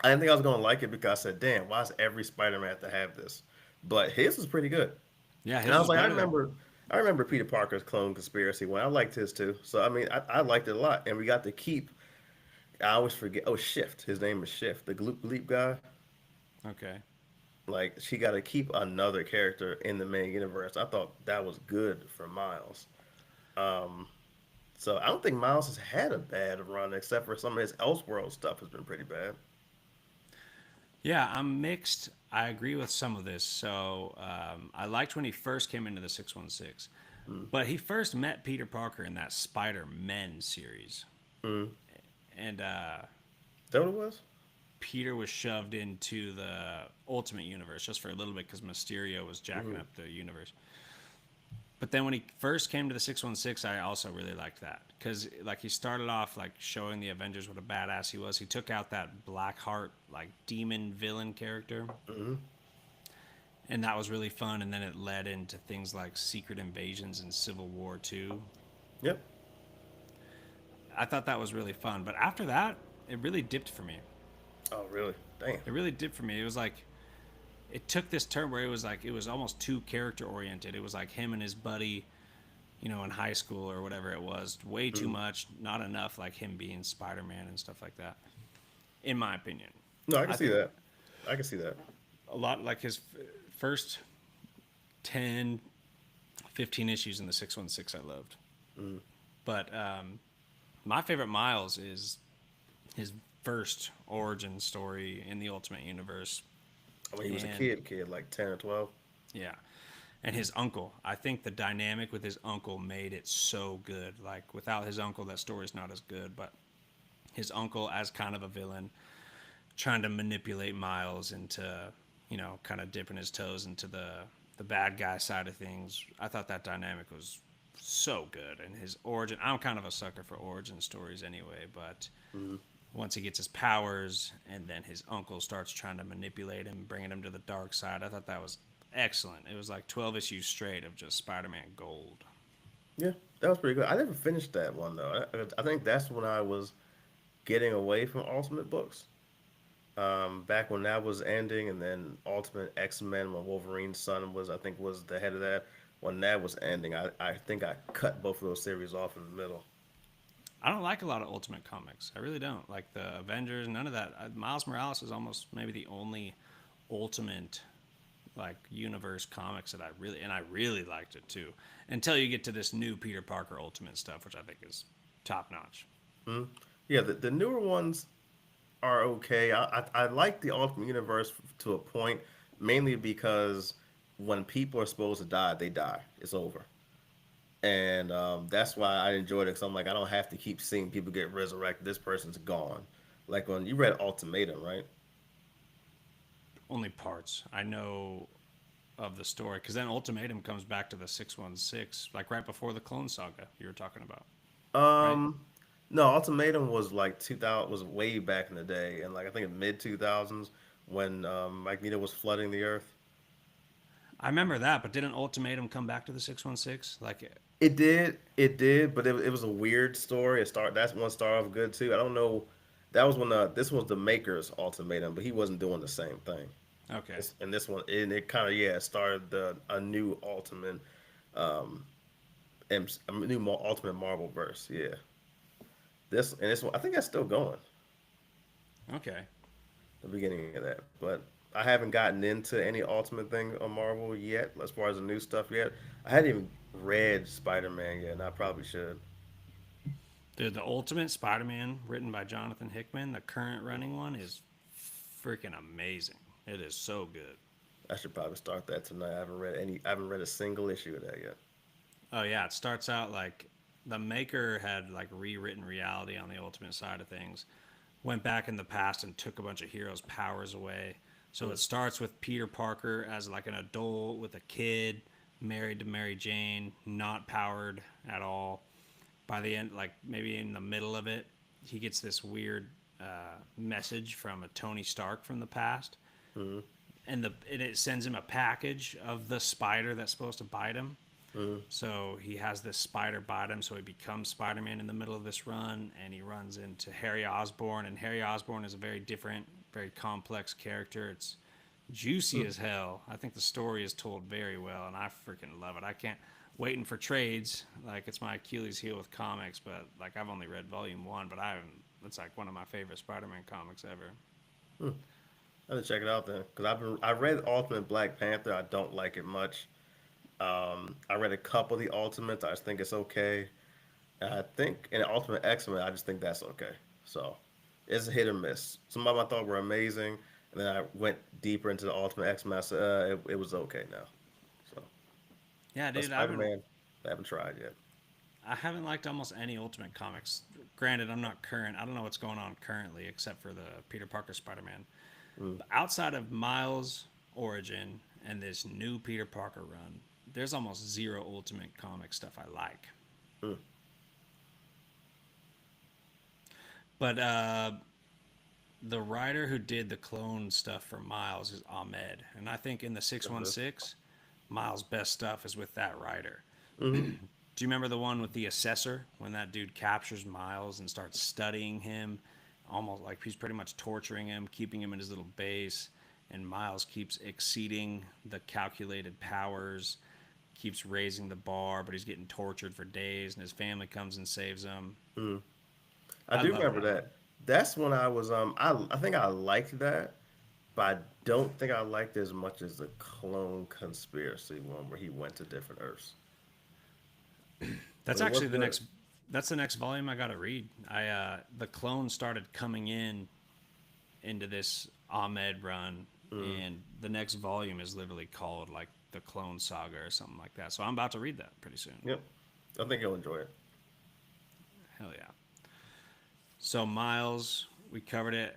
I didn't think I was gonna like it because I said, "Damn, why does every Spider-Man have to have this?" But his was pretty good, Yeah, and I his was was like, better than. I remember Peter Parker's clone conspiracy one. I liked his too. So I mean, I liked it a lot, and we got to keep. I always forget. Oh, Shift. His name is Shift, the Gloop Leap guy. Okay. Like she got to keep another character in the main universe. I thought that was good for Miles. Um, so I don't think Miles has had a bad run, except for some of his Elseworld stuff has been pretty bad. Yeah, I'm mixed. I agree with some of this. So I liked when he first came into the 616, Mm. but he first met Peter Parker in that Spider Men series. Mm. And Is that what it was? Peter was shoved into the Ultimate Universe just for a little bit because Mysterio was jacking Mm. up the universe. But then when he first came to the 616, I also really liked that because like he started off like showing the Avengers what a badass he was. He took out that Blackheart like demon villain character, Mm. and that was really fun. And then it led into things like Secret Invasions and Civil War 2. Yep. I thought that was really fun. But after that, it really dipped for me. Oh, really? Damn. It really dipped for me. It was like it took this turn where it was almost too character oriented. It was like him and his buddy, in high school or whatever it was. Way too Mm. much, not enough like him being Spider Man and stuff like that. In my opinion, No, I can I see think that. I can see that. a lot like his first 10, 15 issues in the 616 I loved. Mm. But my favorite Miles is his first origin story in the Ultimate Universe. When he was a And kid, like 10 or 12. yeah, and his uncle. I think the dynamic with his uncle made it so good. Like without his uncle, that story's not as good. But his uncle as kind of a villain, trying to manipulate Miles into, kind of dipping his toes into the bad guy side of things. I thought that dynamic was so good. And his origin, I'm kind of a sucker for origin stories anyway, but Mm. once he gets his powers and then his uncle starts trying to manipulate him, bringing him to the dark side, I thought that was excellent. It was like 12 issues straight of just Spider-Man gold. Yeah, that was pretty good. I never finished that one though. I think that's when I was getting away from Ultimate books. Back when that was ending, and then Ultimate X Men when Wolverine's son was, I think, was the head of that. When that was ending, I think I cut both of those series off in the middle. I don't like a lot of Ultimate comics. I really don't. Like the Avengers, none of that. Miles Morales is almost maybe the only Ultimate like universe comics that I really liked it too. Until you get to this new Peter Parker Ultimate stuff, which I think is top notch. Mm. Yeah, the newer ones are okay. I like the Ultimate Universe to a point, mainly because when people are supposed to die, they die. It's over. And that's why I enjoyed it because I'm like, I don't have to keep seeing people get resurrected. This person's gone. Like when you read Ultimatum, right? Only parts I know of the story because then Ultimatum comes back to the 616, like right before the Clone Saga you were talking about, right? Um, no, Ultimatum was like 2000, was way back in the day, and like I think in mid 2000s when Magneto was flooding the Earth. I remember that, but didn't Ultimatum come back to the 616? Like, It did, but it was a weird story. That's one started off good too. I don't know. That was when this was the Maker's Ultimatum, but he wasn't doing the same thing. Okay. And this one, and it kind of yeah started a new Ultimate, um, a new Ultimate Marvel verse. Yeah, this one, I think that's still going. Okay. The beginning of that, but I haven't gotten into any Ultimate thing on Marvel yet, as far as the new stuff yet. I hadn't even read Spider-Man yet, and I probably should. Dude, the Ultimate Spider-Man, written by Jonathan Hickman, the current running one, is freaking amazing. It is so good. I should probably start that tonight. I haven't read a single issue of that yet. Oh yeah, it starts out like the maker had like rewritten reality on the Ultimate side of things, went back in the past and took a bunch of heroes' powers away. So Mm, it starts with Peter Parker as like an adult with a kid, married to Mary Jane, not powered at all. By the end, like maybe in the middle of it, he gets this weird message from a Tony Stark from the past, mm, and it sends him a package of the spider that's supposed to bite him. mm, So he has this spider bite him, so he becomes Spider Man in the middle of this run, and he runs into Harry Osborn. And Harry Osborn is a very different, very complex character. It's juicy mm. as hell. I think the story is told very well, and I freaking love it. I can't waiting for trades. Like it's my Achilles heel with comics, but like I've only read volume one, but I haven't. It's like one of my favorite Spider Man comics ever. I have to check it out then, because I read Ultimate Black Panther. I don't like it much. I read a couple of the Ultimates. I just think it's okay. And I think in Ultimate X-Men, I just think that's okay. So it's a hit or miss. Some of them I thought were amazing, and then I went deeper into the Ultimate X-Men. I said it was okay now. So, Yeah, but dude, Spider-Man, I haven't tried yet. I haven't liked almost any Ultimate comics. Granted, I'm not current. I don't know what's going on currently except for the Peter Parker Spider Man. Mm, But outside of Miles' origin and this new Peter Parker run, there's almost zero Ultimate comic stuff I like. mm, But the writer who did the clone stuff for Miles is Ahmed. And I think in the that's it. 616, Miles' best stuff is with that writer. Mm-hmm. Do you remember the one with the assessor when that dude captures Miles and starts studying him, almost like he's pretty much torturing him, keeping him in his little base, and Miles keeps exceeding the calculated powers, keeps raising the bar, but he's getting tortured for days, and his family comes and saves him. Mm. I I do love remember that one. that. That's when I was I think I liked that, but I don't think I liked it as much as the Clone Conspiracy one where he went to different Earths. That's But it was actually the good. next. That's the next volume I got to read. I the clone started coming in into this Ahmed run, Mm. and the next volume is literally called like the Clone Saga or something like that. So I'm about to read that pretty soon. Yep. I think you'll enjoy it. Hell yeah! So Miles, we covered it.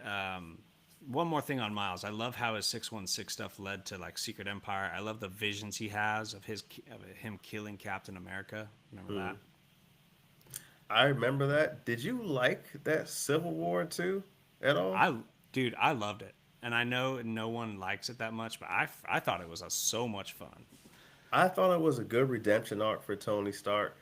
One more thing on Miles, I love how his 616 stuff led to like Secret Empire. I love the visions he has of him killing Captain America. Remember Mm. that? I remember that. Did you like that Civil War too at all? I Dude, I loved it, and I know no one likes it that much, but I thought it was so much fun. I thought it was a good redemption arc for Tony Stark,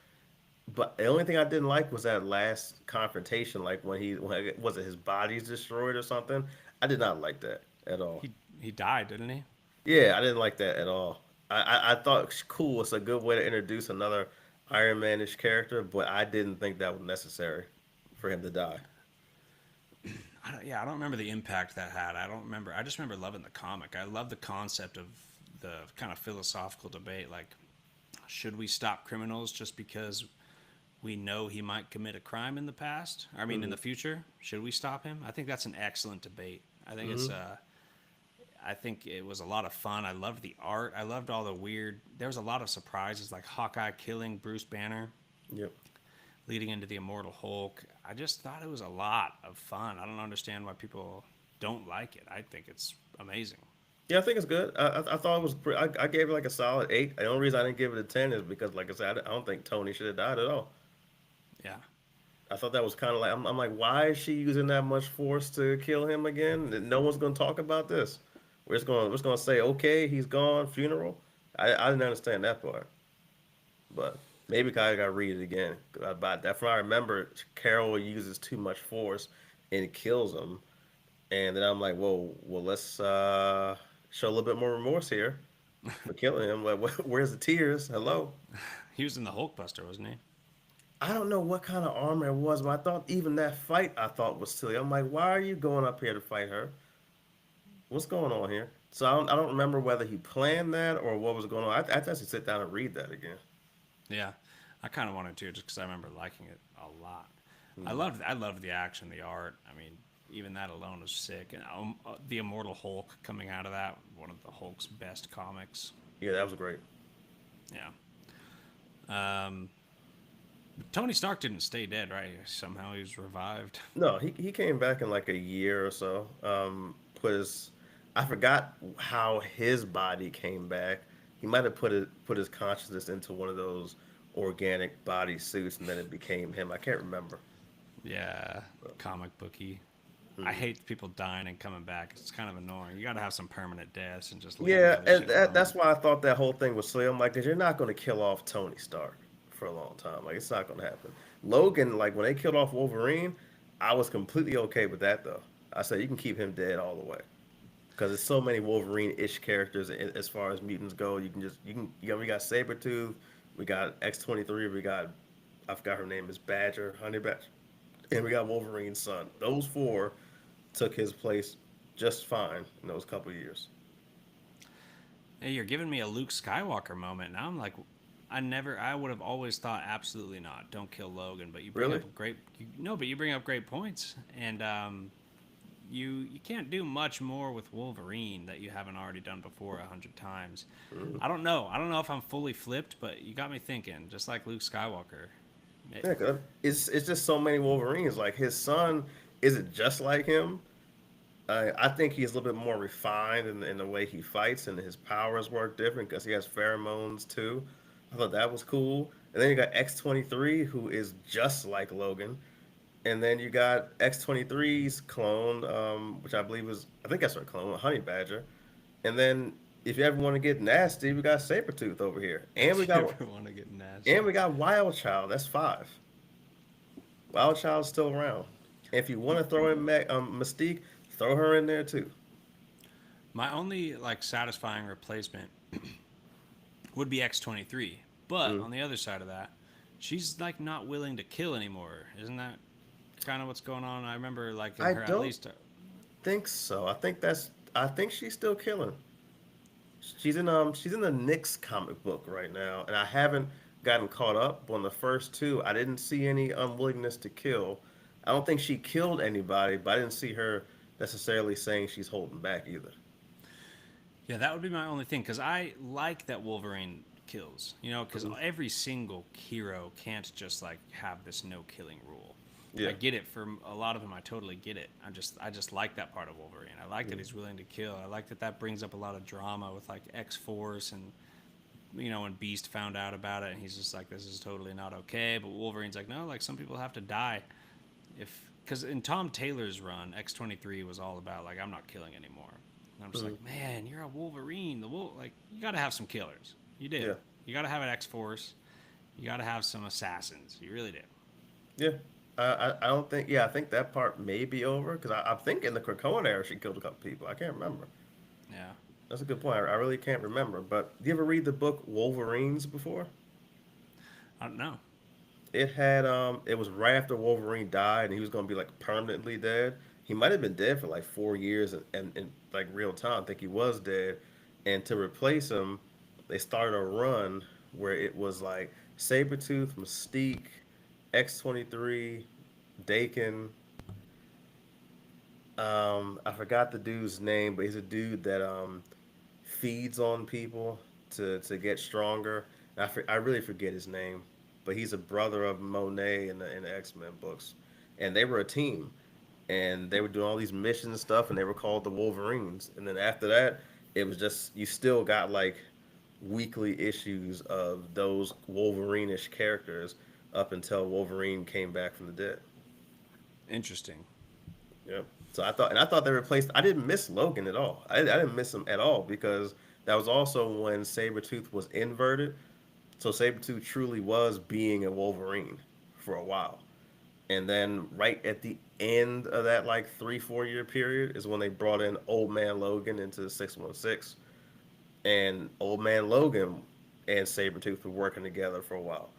but the only thing I didn't like was that last confrontation, like when was it his body's destroyed or something. I did not like that at all. He died, didn't he? Yeah, I didn't like that at all. I thought cool. It's a good way to introduce another Iron Man-ish character, but I didn't think that was necessary for him to die. Yeah, I don't remember the impact that had. I don't remember. I just remember loving the comic. I love the concept of the kind of philosophical debate, like should we stop criminals just because we know he might commit a crime in the past? I mean, in Mm-hmm. the future, should we stop him? I think that's an excellent debate. I think Mm-hmm. it's I think it was a lot of fun. I loved the art. I loved all the weird. There was a lot of surprises, like Hawkeye killing Bruce Banner, Yep. leading into the Immortal Hulk. I just thought it was a lot of fun. I don't understand why people don't like it. I think it's amazing. Yeah, I think it's good. I thought it was. I gave it like a solid 8. The only reason I didn't give it a 10 is because, like I said, I don't think Tony should have died at all. Yeah. I thought that was kind of like I'm like, why is she using that much force to kill him again? No one's going to talk about this. We're just gonna say, okay, he's gone, funeral. I didn't understand that part, but maybe I got to read it again. But that's what I remember. Carol uses too much force and it kills him, and then I'm like, whoa, well, let's show a little bit more remorse here for killing him. Like, where's the tears? Hello. He was in the Hulkbuster, wasn't he? I don't know what kind of armor it was, but I thought even that fight I thought was silly. I'm like, why are you going up here to fight her? What's going on here? So I don't remember whether he planned that or what was going on. I have to sit down and read that again. Yeah, I kind of wanted to just because I remember liking it a lot. Hmm. I loved the action, the art. I mean, even that alone was sick. And the Immortal Hulk coming out of that, one of the Hulk's best comics. Yeah, that was great. Yeah. Um, Tony Stark didn't stay dead, right? Somehow he was revived. No, he came back in like a year or so. Put his, I forgot how his body came back. He might have put his consciousness into one of those organic body suits, and then it became him. I can't remember. Yeah, comic booky. I Mhm. hate people dying and coming back. It's kind of annoying. You got to have some permanent deaths and just leave the Yeah, other and shit that's alone. why I thought that whole thing was silly. I'm like, because you're not going to kill off Tony Stark for a long time. Like, it's not going to happen. Logan, like when they killed off Wolverine, I was completely okay with that though. I said you can keep him dead all the way because there's so many Wolverine-ish characters as far as mutants go. We got Sabretooth, we got X-23, we got I forgot her name is Badger, Honey Badger, and we got Wolverine's son. Those four took his place just fine in those couple years. Hey, you're giving me a Luke Skywalker moment. Now I'm like, I would have always thought absolutely not. Don't kill Logan. But you bring Really? up no, but you bring up great points. And you can't do much more with Wolverine that you haven't already done before 100 times. Mm. I don't know if I'm fully flipped, but you got me thinking. Just like Luke Skywalker. It, Yeah, 'cause it's just so many Wolverines. Like his son isn't just like him. I think he's a little bit more refined in the way he fights, and his powers work different because he has pheromones too. I thought that was cool. And then you got X-23, who is just like Logan. And then you got X-23's clone, which I believe is, I think that's her clone, Honey Badger. And then if you ever want to get nasty, we got Sabretooth over here. if you ever want to get And nasty. we got Wild Child. That's five. Wild Child's still around. If you want to throw in Mystique, throw her in there too. My only like satisfying replacement would be X-23. But Mm. on the other side of that, she's like not willing to kill anymore. Isn't that kind of what's going on? I remember like in I her at don't least. think so. I think she's still killing. She's in the Nyx comic book right now, and I haven't gotten caught up on the first two. I didn't see any unwillingness to kill. I don't think she killed anybody, but I didn't see her necessarily saying she's holding back either. Yeah, that would be my only thing because I like that Wolverine kills. You know, because Mhm. every single hero can't just like have this no killing rule. Yeah. I get it for a lot of them. I totally get it. I just like that part of Wolverine. I like that Mhm. he's willing to kill. I like that that brings up a lot of drama with like X Force and when Beast found out about it and he's just like, this is totally not okay. But Wolverine's like, no, like some people have to die. If because in Tom Taylor's run, X-23 was all about like I'm not killing anymore. And I'm just Mhm. like, man, you're a Wolverine. Like you got to have some killers. You do. Yeah. You got to have an X Force. You got to have some assassins. You really do. Yeah. I don't think. Yeah, I think that part may be over because I think in the Krakoan era she killed a couple people. I can't remember. Yeah. That's a good point. I really can't remember. But do you ever read the book Wolverines before? I don't know. It was right after Wolverine died and he was gonna be like permanently dead. He might have been dead for like 4 years in like real time. I think he was dead. And to replace him, they started a run where it was like Sabretooth, Mystique, X-23, Dakin. I forgot the dude's name, but he's a dude that feeds on people to get stronger. I really forget his name, but he's a brother of Monet in the X Men books, and they were a team, and they were doing all these missions and stuff, and they were called the Wolverines. And then after that, it was just you still got like weekly issues of those Wolverine-ish characters up until Wolverine came back from the dead. Interesting. Yep. So I thought they replaced. I didn't miss Logan at all. I didn't miss him at all because that was also when Sabretooth was inverted. So Sabretooth truly was being a Wolverine for a while. And then right at the end of that like 3 4 year period is when they brought in Old Man Logan into the 616, and Old Man Logan and Sabretooth were working together for a while,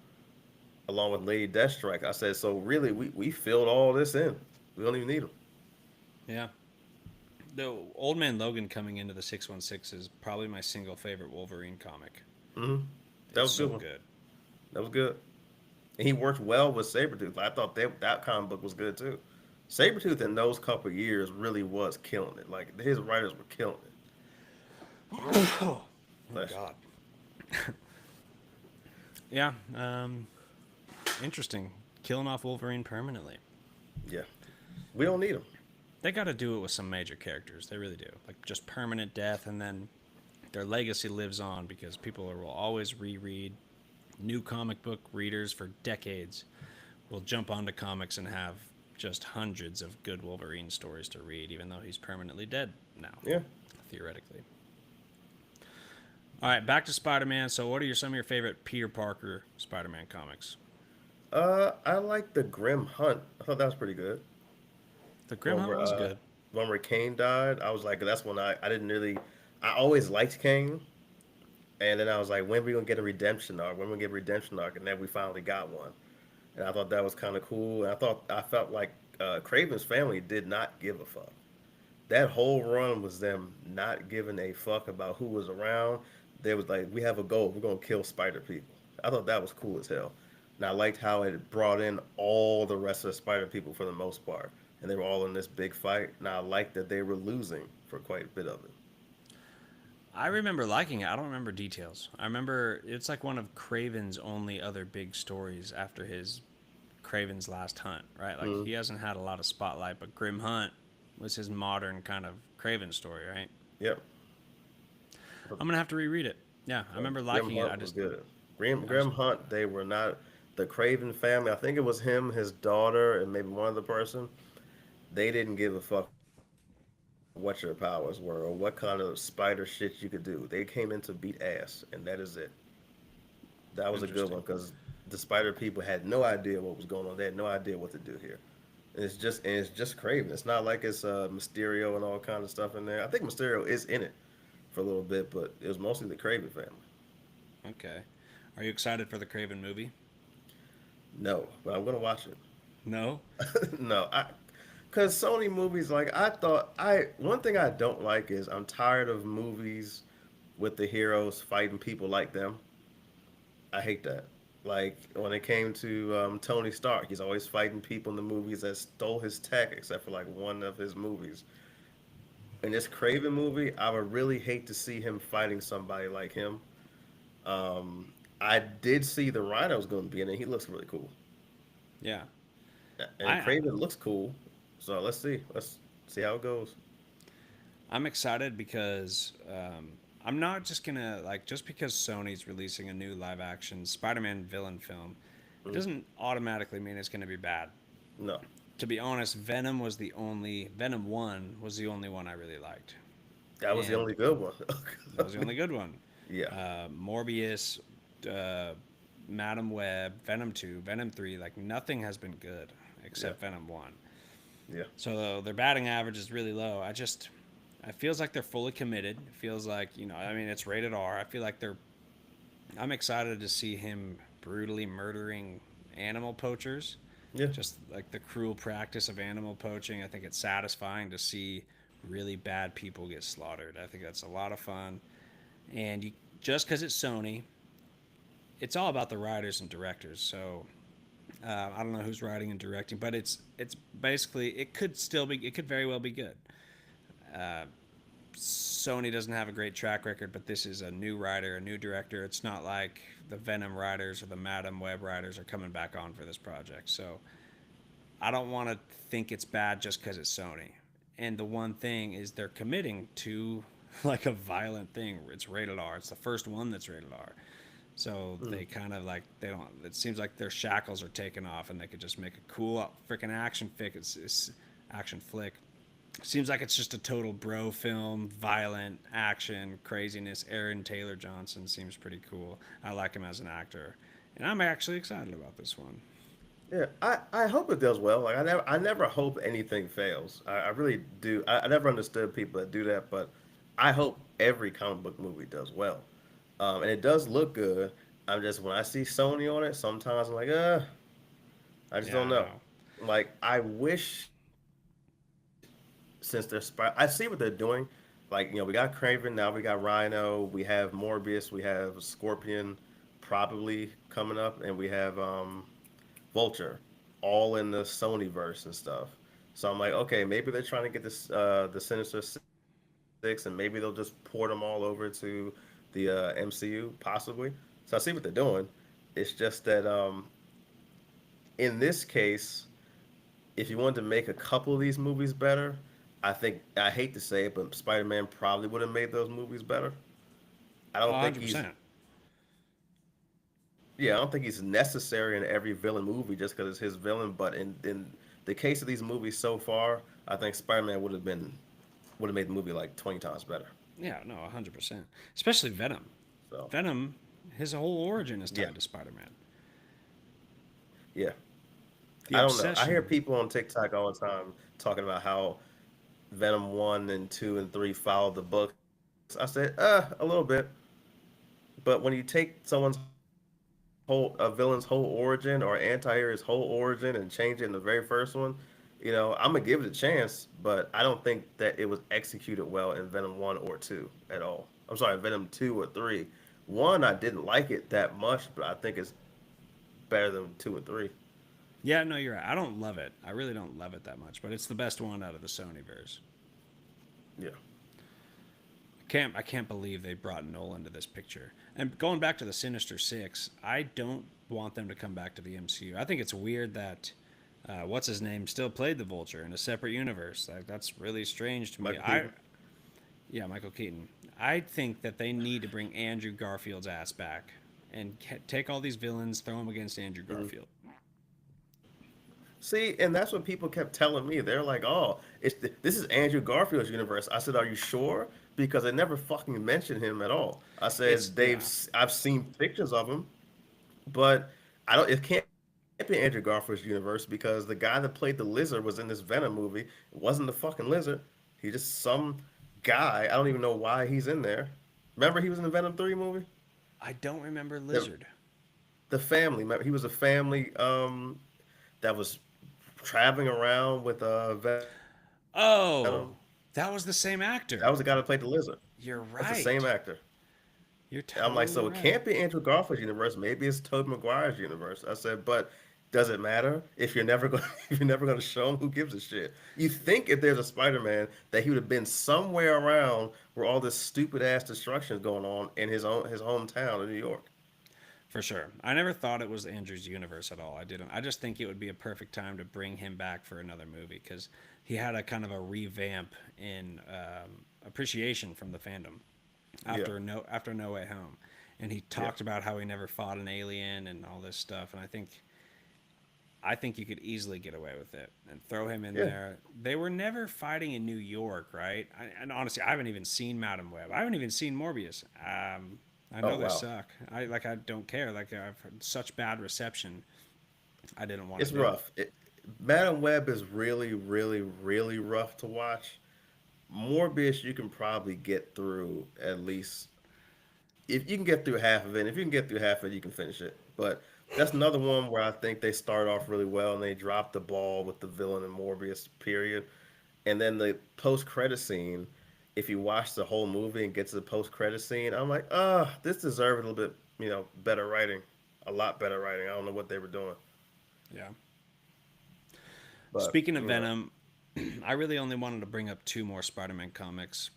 along with Lady Deathstrike. I said, so really, we filled all this in. We don't even need them. Yeah. The Old Man Logan coming into the 616 is probably my single favorite Wolverine comic. Hmm. That It's was a good so one. good. That was good. And he worked well with Sabretooth. I thought that comic book was good too. Sabretooth in those couple of years really was killing it. Like his writers were killing it. Oh Bless God. Yeah. Interesting. Killing off Wolverine permanently. you. Yeah. We don't need them. They got to do it with some major characters. They really do. Like just permanent death, and then their legacy lives on because people will always reread. New comic book readers for decades will jump onto comics and have just hundreds of good Wolverine stories to read, even though he's permanently dead now, Yeah. theoretically. All right, back to Spider-Man. So, what are some of your favorite Peter Parker Spider-Man comics? I like the Grim Hunt. I thought that was pretty good. The Grim One Hunt where was good. one where Kane died. I was like, that's when I didn't really. I always liked Kane, and then I was like, when are we gonna get a redemption arc? When are we gonna get a redemption arc? And then we finally got one, and I thought that was kind of cool. And I felt like Craven's family did not give a fuck. That whole run was them not giving a fuck about who was around. They was like, we have a goal. We're gonna kill spider people. I thought that was cool as hell. And I liked how it brought in all the rest of the spider people for the most part. And they were all in this big fight. And I liked that they were losing for quite a bit of it. I remember liking it. I don't remember details. I remember it's like one of Craven's only other big stories after his Craven's Last Hunt, right? Like Mm, he hasn't had a lot of spotlight, but Grim Hunt was his modern kind of Craven story, right? yep. I'm gonna have to reread it. Yeah, I remember Grim liking it. Hunt I was just good. I was Grim Hunt, they were not the Craven family. I think it was him, his daughter, and maybe one other person. They didn't give a fuck what your powers were or what kind of spider shit you could do. They came in to beat ass, and that is it. That was a good interesting. one because the spider people had no idea what was going on. They had no idea what to do here. And it's just Craven. It's not like it's Mysterio and all kind of stuff in there. I think Mysterio is in it for a little bit, but it was mostly the Craven family. Okay. Are you excited for the Craven movie? No, but I'm gonna watch it. No. No, I because Sony movies, like I thought, I one thing I don't like is I'm tired of movies with the heroes fighting people like them. I hate that. Like when it came to Tony Stark, he's always fighting people in the movies that stole his tech, except for like one of his movies. In this Craven movie, I would really hate to see him fighting somebody like him. I did see the Rhino's going to be in it. He looks really cool, Yeah. and I Craven looks cool. So let's see. Let's see how it goes. I'm excited because I'm not just gonna like just because Sony's releasing a new live action Spider-Man villain film, it Mm, doesn't automatically mean it's gonna be bad. no, To be honest, Venom 1 was the only one I really liked. that was the And only good one. that was the only good one. Yeah, Morbius, uh, Madam Web, Venom 2, Venom 3, like nothing has been good yeah, except Venom 1. yeah. So their batting average is really low. It feels like they're fully committed. It feels like, I mean, it's rated R. I feel like I'm excited to see him brutally murdering animal poachers. Yeah. Just like the cruel practice of animal poaching. I think it's satisfying to see really bad people get slaughtered. I think that's a lot of fun. And just because it's Sony, it's all about the writers and directors. So I don't know who's writing and directing, but it's basically it could very well be good. Uh, Sony doesn't have a great track record, but this is a new writer, a new director. It's not like the Venom writers or the Madam Web writers are coming back on for this project. So I don't want to think it's bad just because it's Sony. And the one thing is they're committing to like a violent thing. It's rated R. It's the first one that's rated R. So Mm. they kind of like they don't. It seems like their shackles are taken off, and they could just make a cool freaking action flick. Seems like it's just a total bro film, violent action, craziness. Aaron Taylor Johnson seems pretty cool. I like him as an actor, and I'm actually excited about this one. Yeah, I hope it does well. Like I never hope anything fails. I really do. I never understood people that do that, but I hope every comic book movie does well. And it does look good. I'm just when I see Sony on it, sometimes I'm like, I just Yeah, don't I know. know. Like I wish since I see what they're doing. Like we got Craven, now we got Rhino, we have Morbius, we have Scorpion, probably coming up, and we have Vulture, all in the Sony verse and stuff. So I'm like, okay, maybe they're trying to get this the Sinister Six, and maybe they'll just port them all over to the MCU, possibly. So I see what they're doing. It's just that in this case, if you wanted to make a couple of these movies better, I think I hate to say it, but Spider-Man probably would have made those movies better. I Oh, don't think he's 100%. yeah, I don't think he's necessary in every villain movie just because it's his villain. But in the case of these movies so far, I think Spider-Man would have made the movie like 20 times better. Yeah, no, 100%. Especially Venom. So Venom, his whole origin is yeah, tied to Spider-Man. yeah. The I don't know. I hear obsession. people on TikTok all the time talking about how Venom 1 and 2 and 3 followed the books. I said, a little bit. But when you take someone's a villain's whole origin or anti-hero's whole origin and change it in the very first one, I'm gonna give it a chance, but I don't think that it was executed well in Venom 1 or 2 at all. I'm sorry, Venom 2 or 3. One, I didn't like it that much, but I think it's better than 2 and 3. Yeah, no, you're right. I don't love it. I really don't love it that much, but it's the best one out of the Sony verse. Yeah, I can't believe they brought Nolan to this picture. And going back to the Sinister Six, I don't want them to come back to the MCU. I think it's weird that what's his name still played the Vulture in a separate universe. Like that's really strange to me. Michael Keaton. Yeah, Michael Keaton. I think that they need to bring Andrew Garfield's ass back and take all these villains, throw them against Andrew Mhm. Garfield. See, and that's what people kept telling me. They're like, "Oh, this is Andrew Garfield's universe." I said, "Are you sure?" Because they never fucking mentioned him at all. I It's said, yeah, I've seen pictures of him, but I don't. It can't be Andrew Garfield's universe because the guy that played the Lizard was in this Venom movie. It wasn't the fucking Lizard. He just some guy. I don't even know why he's in there. Remember, he was in the Venom 3 movie. I don't remember The Lizard. the family. Remember, he was a family that was traveling around with Venom. Oh, that was the same That was the guy actor. that played the Lizard. You're That's the same right. actor. You're And I'm like, totally so it right. can't be Andrew Garfield's universe. Maybe it's Tobey Maguire's universe. I said, but does it matter if you're never going if you're never going to show him? Who gives a shit? You think if there's a Spider-Man that he would have been somewhere around where all this stupid ass destruction is going on in his hometown in New York. For sure. I never thought it was Andrew's universe at all. I didn't. I just think it would be a perfect time to bring him back for another movie because he had a kind of a revamp in appreciation from the fandom Yeah, after No Way Home, and he yeah, talked about how he never fought an alien and all this stuff. And I think you could easily get away with it and throw him in yeah. there. They were never fighting in New York, right? And honestly, I haven't even seen Madam Web. I haven't even seen Morbius. I Oh know they wow, suck. I don't care. Like I've heard such bad reception. I didn't want to it's do it. rough. Madam Web is really, really, really rough to watch. Morbius, you can probably get through at least if you can get through half of it. If you can get through half of it, you can finish it. But that's another one where I think they start off really well and they drop the ball with the villain and Morbius. Period. And then the post credit scene. If you watch the whole movie and get to the post credit scene, I'm like, this deserved a little bit, better writing, a lot better writing. I don't know what they were doing, Yeah. but Speaking of Venom, I really only wanted to bring up two more Spider-Man comics,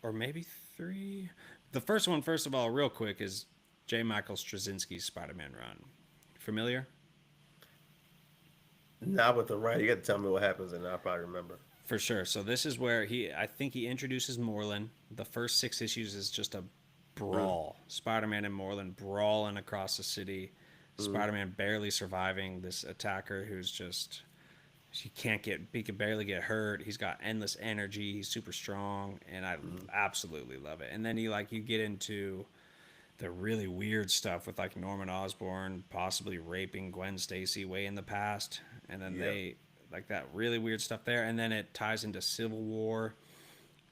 or maybe three. The first one, first of all, real quick, is J. Michael Straczynski's Spider-Man run. Familiar? not with the writing. You got to tell me what happens, and I'll probably remember. For sure. So this is where I think he introduces Moreland. The first six issues is just a Mm, brawl. Spider-Man and Moreland brawling across the city. mm, Spider-Man barely surviving this attacker who's just he can barely get hurt. He's got endless energy. He's super strong, and I mm, absolutely love it. And then you get into the really weird stuff with like Norman Osborn possibly raping Gwen Stacy way in the past, and then Yeah. they like that really weird stuff there, and then it ties into Civil War.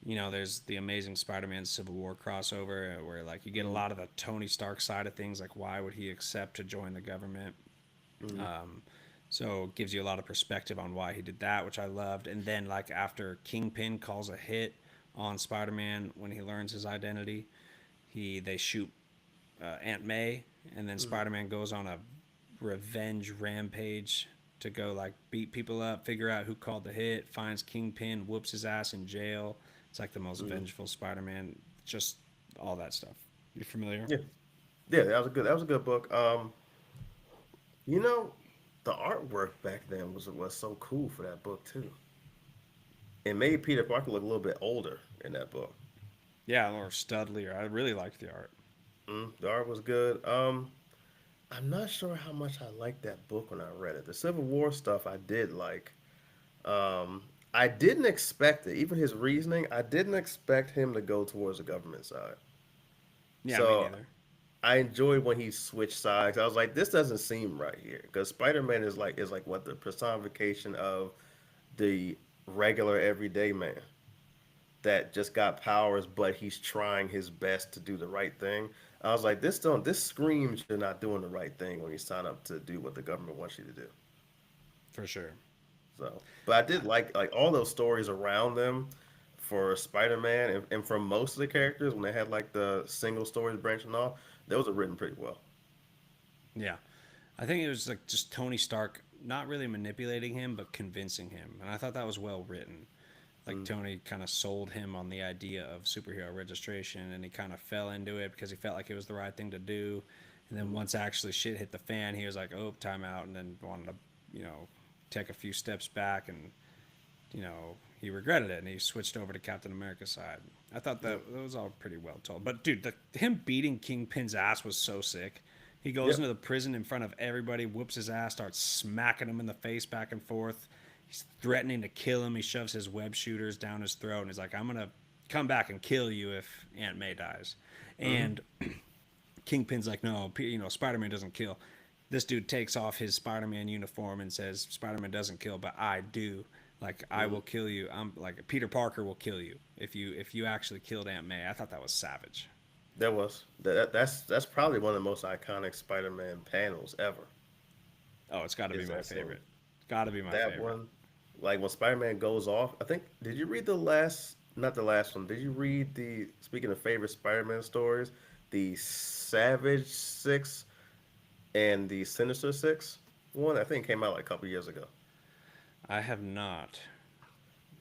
You know, there's the Amazing Spider-Man Civil War crossover where like you get a Mm-hmm. lot of the Tony Stark side of things, like why would he accept to join the government? Mm-hmm. So it gives you a lot of perspective on why he did that, which I loved. And then like after Kingpin calls a hit on Spider-Man when he learns his identity, they shoot Aunt May, and then Mm-hmm. Spider-Man goes on a revenge rampage to go like beat people up, figure out who called the hit, finds Kingpin, whoops his ass in jail. It's like the most Mm-hmm. vengeful Spider-Man. Just all that stuff. You familiar? Yeah. Yeah, that was a good book. You know, the artwork back then was so cool for that book too. It made Peter Parker look a little bit older in that book. Yeah, or Studley. I really liked the art. The art was good. I'm not sure how much I liked that book when I read it. The Civil War stuff I did like. I didn't expect it. Even his reasoning, I didn't expect him to go towards the government side. Yeah, me So neither. I enjoyed when he switched sides. I was like, this doesn't seem right here because Spider-Man is like what the personification of the regular everyday man that just got powers, but he's trying his best to do the right thing. I was like, this screams you're not doing the right thing when you sign up to do what the government wants you to do. For sure. So, but I did like all those stories around them for Spider-Man and for most of the characters when they had like the single stories branching off, those are written pretty well. Yeah. I think it was like just Tony Stark not really manipulating him, but convincing him. And I thought that was well written. Like Mm, Tony kind of sold him on the idea of superhero registration, and he kind of fell into it because he felt like it was the right thing to do. And then mm, once actually shit hit the fan, he was like, "Oh, time out," and then wanted to, you know, take a few steps back, and he regretted it, and he switched over to Captain America's side. I thought yep, that was all pretty well told. But dude, him beating Kingpin's ass was so sick. He goes yep. into the prison in front of everybody, whoops his ass, starts smacking him in the face back and forth. He's threatening to kill him. He shoves his web shooters down his throat and he's like, I'm going to come back and kill you if Aunt May dies. Hmm. And Kingpin's like, no, Spider Man doesn't kill. This dude takes off his Spider Man uniform and says, Spider Man doesn't kill, but I do. Like, I Hmm. will kill you. I'm like, Peter Parker will kill you if you actually killed Aunt May. I thought that was savage. That's probably one of the most iconic Spider-Man panels ever. Oh, it's got to be Is my that scene? favorite. Got to be my That favorite. one, like when Spider-Man goes off. I think did you read the last? Not the last one. Did you read the? Speaking of favorite Spider-Man stories, the Savage Six and the Sinister Six one. I think came out like a couple years ago. I have not.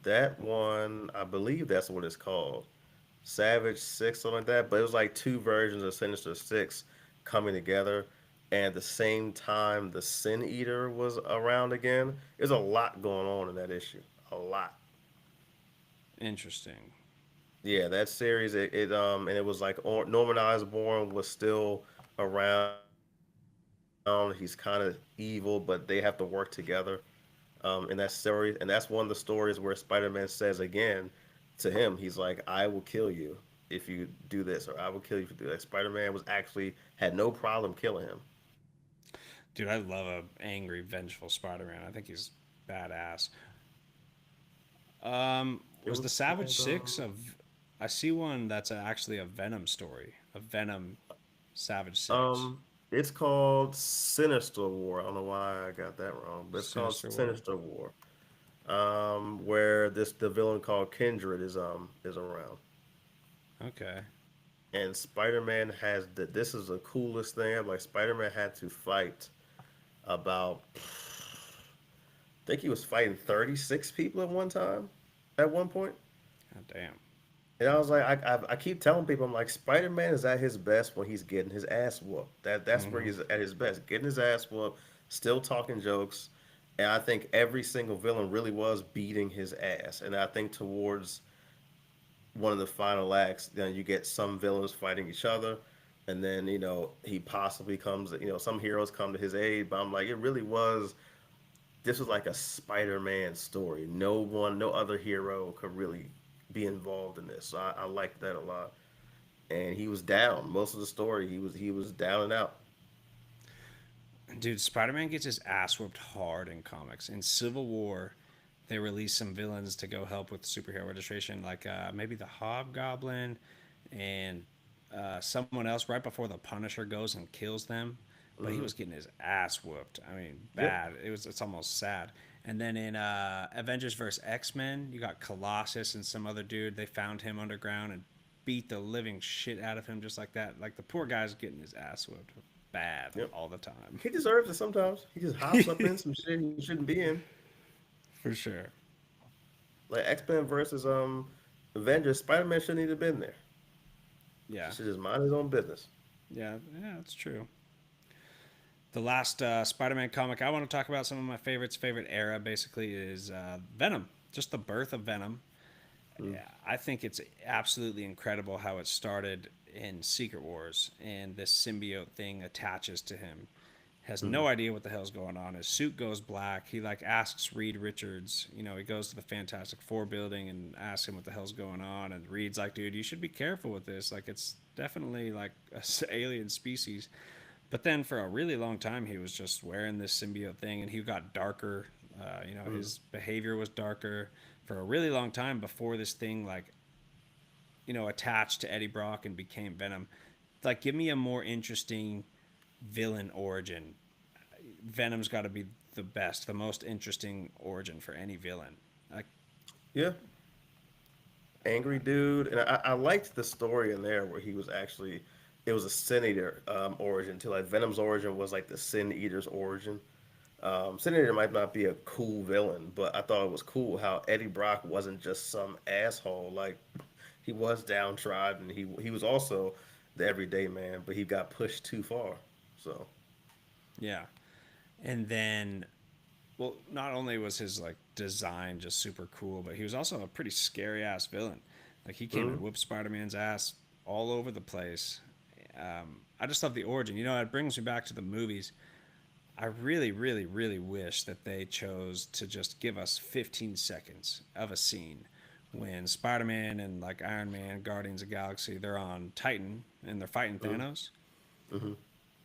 That one, I believe that's what it's called. Savage Six, something like that. But it was like two versions of Sinister Six coming together. And at the same time, the Sin Eater was around again. There's a lot going on in that issue. A lot. Interesting. Yeah, that series, and it was like Norman Osborn was still around. He's kind of evil, but they have to work together. In that story, and that's one of the stories where Spider-Man says again to him, he's like, "I will kill you if you do this, or I will kill you if you do that." Spider-Man was actually had no problem killing him. Dude, I love a angry, vengeful Spider-Man. I think he's badass. It Was was the Savage called Six of? I see one that's actually a Venom story. A Venom Savage Six. um, it's called Sinister War. I don't know why I got that wrong, but it's called Sinister War. Sinister War. Where this the villain called Kindred is around. Okay. And Spider-Man has the this is the coolest thing. Like Spider-Man had to fight about I think he was fighting 36 people at one time at one point. God damn. And I was like, I keep telling people, I'm like, Spider-Man is at his best when he's getting his ass whooped. That's where Mm-hmm. he's at his best, getting his ass whooped, still talking jokes. And I think every single villain really was beating his ass. And I think towards one of the final acts, you get some villains fighting each other, and then he possibly comes. Some heroes come to his aid, but I'm like, it really was. This was like a Spider-Man story. No other hero could really be involved in this. So I like that a lot. and he was down most of the story. He was down and out. Dude, Spider-Man gets his ass whooped hard in comics. In Civil War, they released some villains to go help with superhero registration, like maybe the Hobgoblin and someone else right before the Punisher goes and kills them. But he Hmm. was getting his ass whooped. I mean, Yep. bad. It's almost sad. And then in Avengers vs X Men, you got Colossus and some other dude. They found him underground and beat the living shit out of him just like that. Like the poor guy's getting his ass whooped bad Yep. all the time. He deserves it sometimes. He just hops up in some shit he shouldn't be in. For sure. Like X-Men versus Avengers, Spider-Man shouldn't even have been there. He Yeah. should just mind his own business. Yeah, that's true. The last Spider-Man comic I want to talk about, some of my favorites, favorite era, basically is Venom. Just the birth of Venom. Mm, Yeah, I think it's absolutely incredible how it started in Secret Wars, and this symbiote thing attaches to him. Has mm, no idea what the hell's going on. His suit goes black. He like asks Reed Richards, he goes to the Fantastic Four building and asks him what the hell's going on. And Reed's like, dude, you should be careful with this. Like, it's definitely like a alien species. But then for a really long time, he was just wearing this symbiote thing, and he got darker. mm. His behavior was darker for a really long time before this thing like attached to Eddie Brock and became Venom. Like, give me a more interesting villain origin. Venom's got to be the best, the most interesting origin for any villain. Like, Yeah, angry dude, and I liked the story in there where he was actually it was a Sin Eater origin too. Like Venom's origin was like the Sin Eater's origin. Sin Eater might not be a cool villain, but I thought it was cool how Eddie Brock wasn't just some asshole. Like he was downtrodden. He was also the everyday man, but he got pushed too far. So yeah. And then, well, not only was his like design just super cool, but he was also a pretty scary ass villain. Like, he came and mm, whooped Spider-Man's ass all over the place. I just love the origin. It brings me back to the movies. I really, really, really wish that they chose to just give us 15 seconds of a scene when Spider-Man and like Iron Man, Guardians of the Galaxy, they're on Titan and they're fighting mm, Thanos. mm-hmm,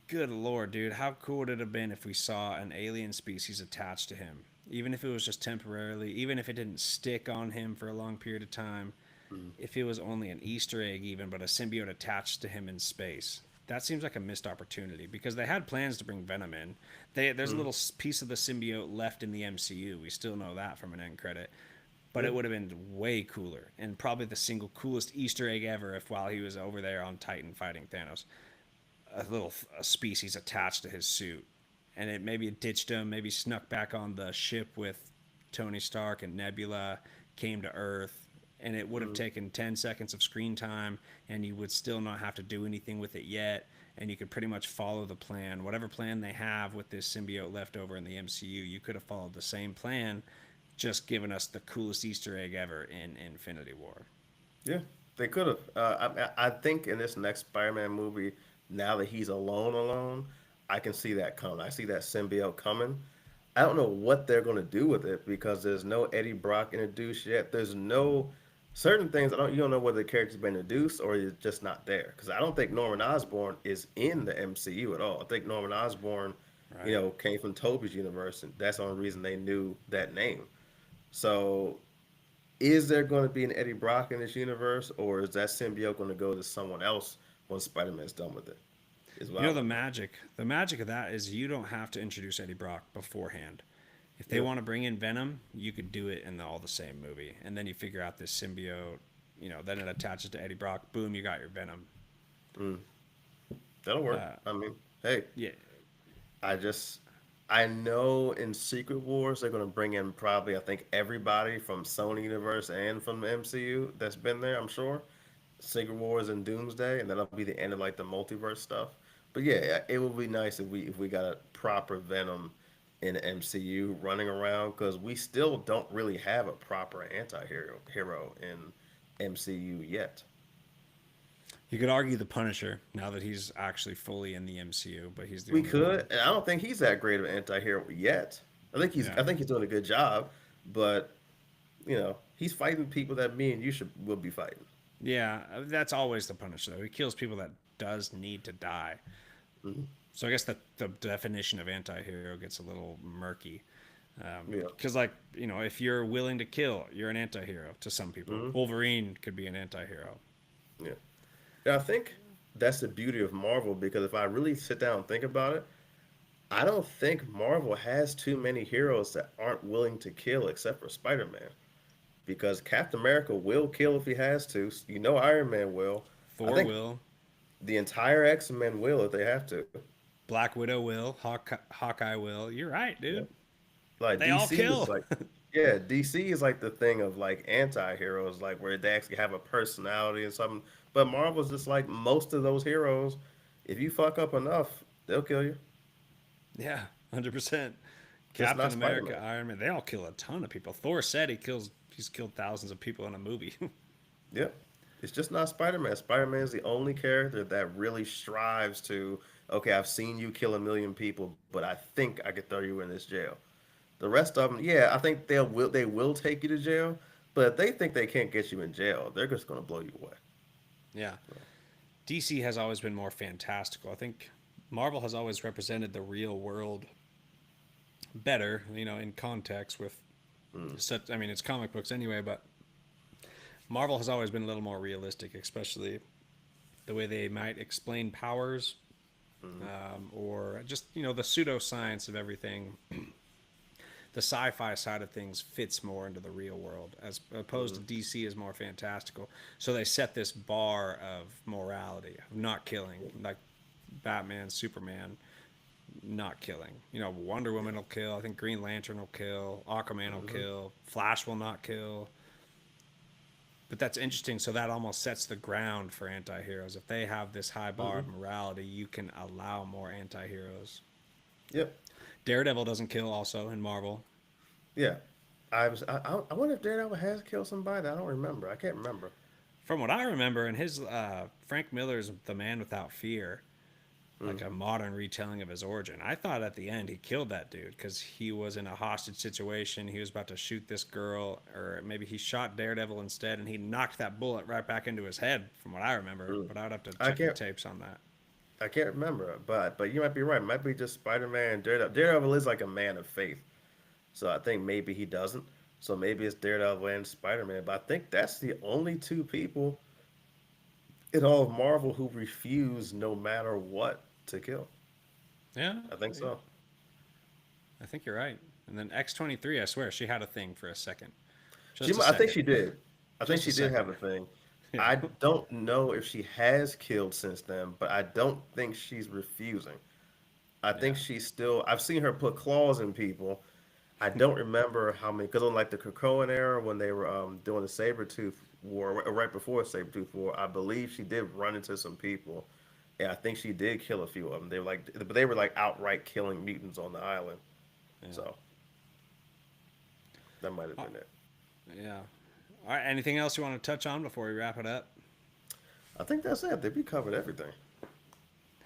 Good lord, dude, how cool would it have been if we saw an alien species attached to him? Even if it was just temporarily, even if it didn't stick on him for a long period of time, mm, if it was only an Easter egg, even, but a symbiote attached to him in space. That seems like a missed opportunity because they had plans to bring Venom in. There's a mm. little piece of the symbiote left in the MCU. We still know that from an end credit. But Yeah. it would have been way cooler and probably the single coolest Easter egg ever if while he was over there on Titan fighting Thanos, a species attached to his suit, and it maybe ditched him, maybe snuck back on the ship with Tony Stark and Nebula, came to Earth, and it would have Mm. taken 10 seconds of screen time, and you would still not have to do anything with it yet, and you could pretty much follow the plan, whatever plan they have with this symbiote left over in the MCU. You could have followed the same plan, just given us the coolest Easter egg ever in Infinity War. Yeah, they could have. I think in this next Spider-Man movie, now that he's alone, I can see that coming. I see that symbiote coming. I don't know what they're going to do with it because there's no Eddie Brock introduced yet. There's no certain things. You don't know whether the character's been introduced or is just not there. Because I don't think Norman Osborn is in the MCU at all. I think Norman Osborn, Right. came from Toby's universe, and that's the only reason they knew that name. So is there going to be an Eddie Brock in this universe, or is that symbiote going to go to someone else when Spider Man's done with it? Is what You I know the want to know. magic. The magic of that is you don't have to introduce Eddie Brock beforehand. If they Yep. want to bring in Venom, you could do it in all the same movie, and then you figure out this symbiote. Then it attaches to Eddie Brock. Boom, you got your Venom. Mm, that'll work. Uh, I mean, hey, yeah, I just I know in Secret Wars they're going to bring in probably I think everybody from Sony Universe and from the MCU that's been there. I'm sure Secret Wars and Doomsday, and that'll be the end of like the multiverse stuff. But yeah, it would be nice if we got a proper Venom in the MCU running around because we still don't really have a proper anti-hero in MCU yet. you could argue the Punisher now that he's actually fully in the MCU, but he's the We only one. could, and I don't think he's that great of an anti-hero yet. I Yeah, think he's doing a good job, but he's fighting people that me and you should will be fighting. Yeah, that's always the Punisher though. He kills people that does need to die. Hmm. So I guess the definition of anti-hero gets a little murky. Yeah. Because, like, if you're willing to kill, you're an anti-hero to some people. Hmm. Wolverine could be an anti-hero. Yeah. And I think that's the beauty of Marvel because if I really sit down and think about it, I don't think Marvel has too many heroes that aren't willing to kill except for Spider-Man. Because Captain America will kill if he has to. You know Iron Man will. I Thor think will, the entire X-Men will if they have to. Black Widow will, Hawkeye will. You're right, Yeah. dude. Like They all DC is kill. like yeah, DC is like the thing of like anti-heroes, like where they actually have a personality and something. But Marvel's just like most of those heroes, if you fuck up enough, they'll kill you. Yeah, 100%. Just Captain not America, Spider-Man. Iron Man, they all kill a ton of people. Thor said he's killed thousands of people in a movie. Yep. It's just not Spider-Man. Spider-Man is the only character that really strives to, okay, I've seen you kill a million people, but I think I could throw you in this jail. The rest of them, yeah, I think they will take you to jail, but if they think they can't get you in jail, they're just gonna blow you away. Yeah. DC has always been more fantastical. I think Marvel has always represented the real world better, in context with Mm, such. I mean, it's comic books anyway, but Marvel has always been a little more realistic, especially the way they might explain powers, mm, or just the pseudoscience of everything. The sci-fi side of things fits more into the real world as opposed to mm, DC is more fantastical. So they set this bar of morality, of not killing, like Batman, Superman, not killing. Wonder yeah, Woman will kill. I think Green Lantern will kill. Aquaman will mm-hmm, kill. Flash will not kill. But that's interesting. So that almost sets the ground for anti-heroes. If they have this high bar mm-hmm, of morality, you can allow more anti-heroes. yep, Daredevil doesn't kill also in Marvel. yeah. I wonder if Daredevil has killed somebody. I don't remember. I can't remember. From what I remember, in his Frank Miller's The Man Without Fear, like a Mm-hmm. modern retelling of his origin. I thought at the end he killed that dude because he was in a hostage situation. He was about to shoot this girl, or maybe he shot Daredevil instead, and he knocked that bullet right back into his head, from what I remember. Mm. But I'd have to I check the can't tapes on that. I can't remember, but you might be right. It might be just Spider-Man and Daredevil. Daredevil is like a man of faith, so I think maybe he doesn't. So maybe it's Daredevil and Spider-Man. But I think that's the only two people in all of Marvel who refuse, no matter what, to kill. Yeah, I think yeah, so. I think you're right. And then X-23, I swear she had a thing for a second, She, just a I think second, she did. I think just a she did second. have a thing. Yeah, I don't know if she has killed since then, but I don't think she's refusing. I think yeah. she's still. I've seen her put claws in people. I don't remember how many, because on like the Krakoan era when they were doing the Sabretooth War, right before Sabretooth War, I believe she did run into some people, and I think she did kill a few of them. They were like, but they were like outright killing mutants on the island. Yeah. So that might have Uh, been it. yeah. All right. Anything else you want to touch on before we wrap it up? I think that's it. I think we covered everything.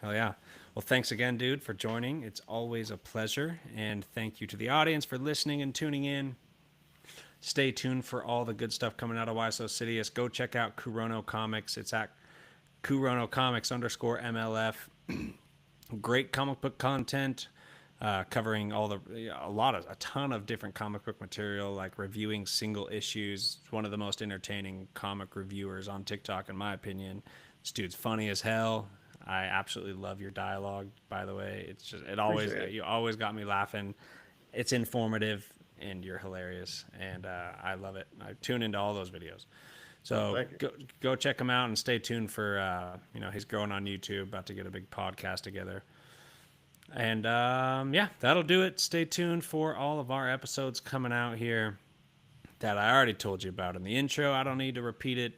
Hell yeah. Well, thanks again, dude, for joining. It's always a pleasure. And thank you to the audience for listening and tuning in. Stay tuned for all the good stuff coming out of Why So Sidious. Go check out Kurono Comics. It's at Kurono Comics underscore MLF. Great comic book content, covering a ton of different comic book material, like reviewing single issues. It's one of the most entertaining comic reviewers on TikTok, in my opinion. This dude's funny as hell. I absolutely love your dialogue, by the way. Appreciate it. You always got me laughing. It's informative and you're hilarious, and I love it. I tune into all those videos. Oh, So thank you. go check him out and stay tuned for he's growing on YouTube, about to get a big podcast together. And yeah, that'll do it. Stay tuned for all of our episodes coming out here that I already told you about in the intro. I don't need to repeat it.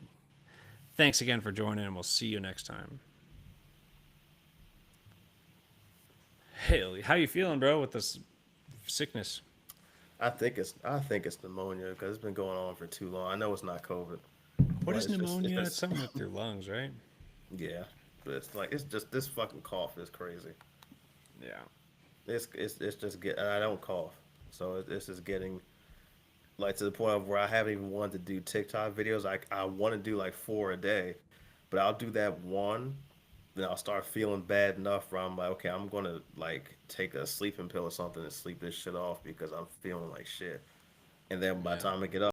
Thanks again for joining, and we'll see you next time. Hey, how you feeling, bro, with this sickness? I think it's pneumonia because it's been going on for too long. I know it's not COVID, What but is it's pneumonia? been It's something with your lungs, right? yeah. But it's like it's just this fucking cough is crazy. Yeah. It's just get. And I don't cough, so it's just getting like to the point of where I haven't even wanted to do TikTok videos. I want to do like four a day, but I'll do that one, then I'll start feeling bad enough where I'm like, okay, I'm gonna like take a sleeping pill or something and sleep this shit off because I'm feeling like shit. And then by the Yeah. time I get up,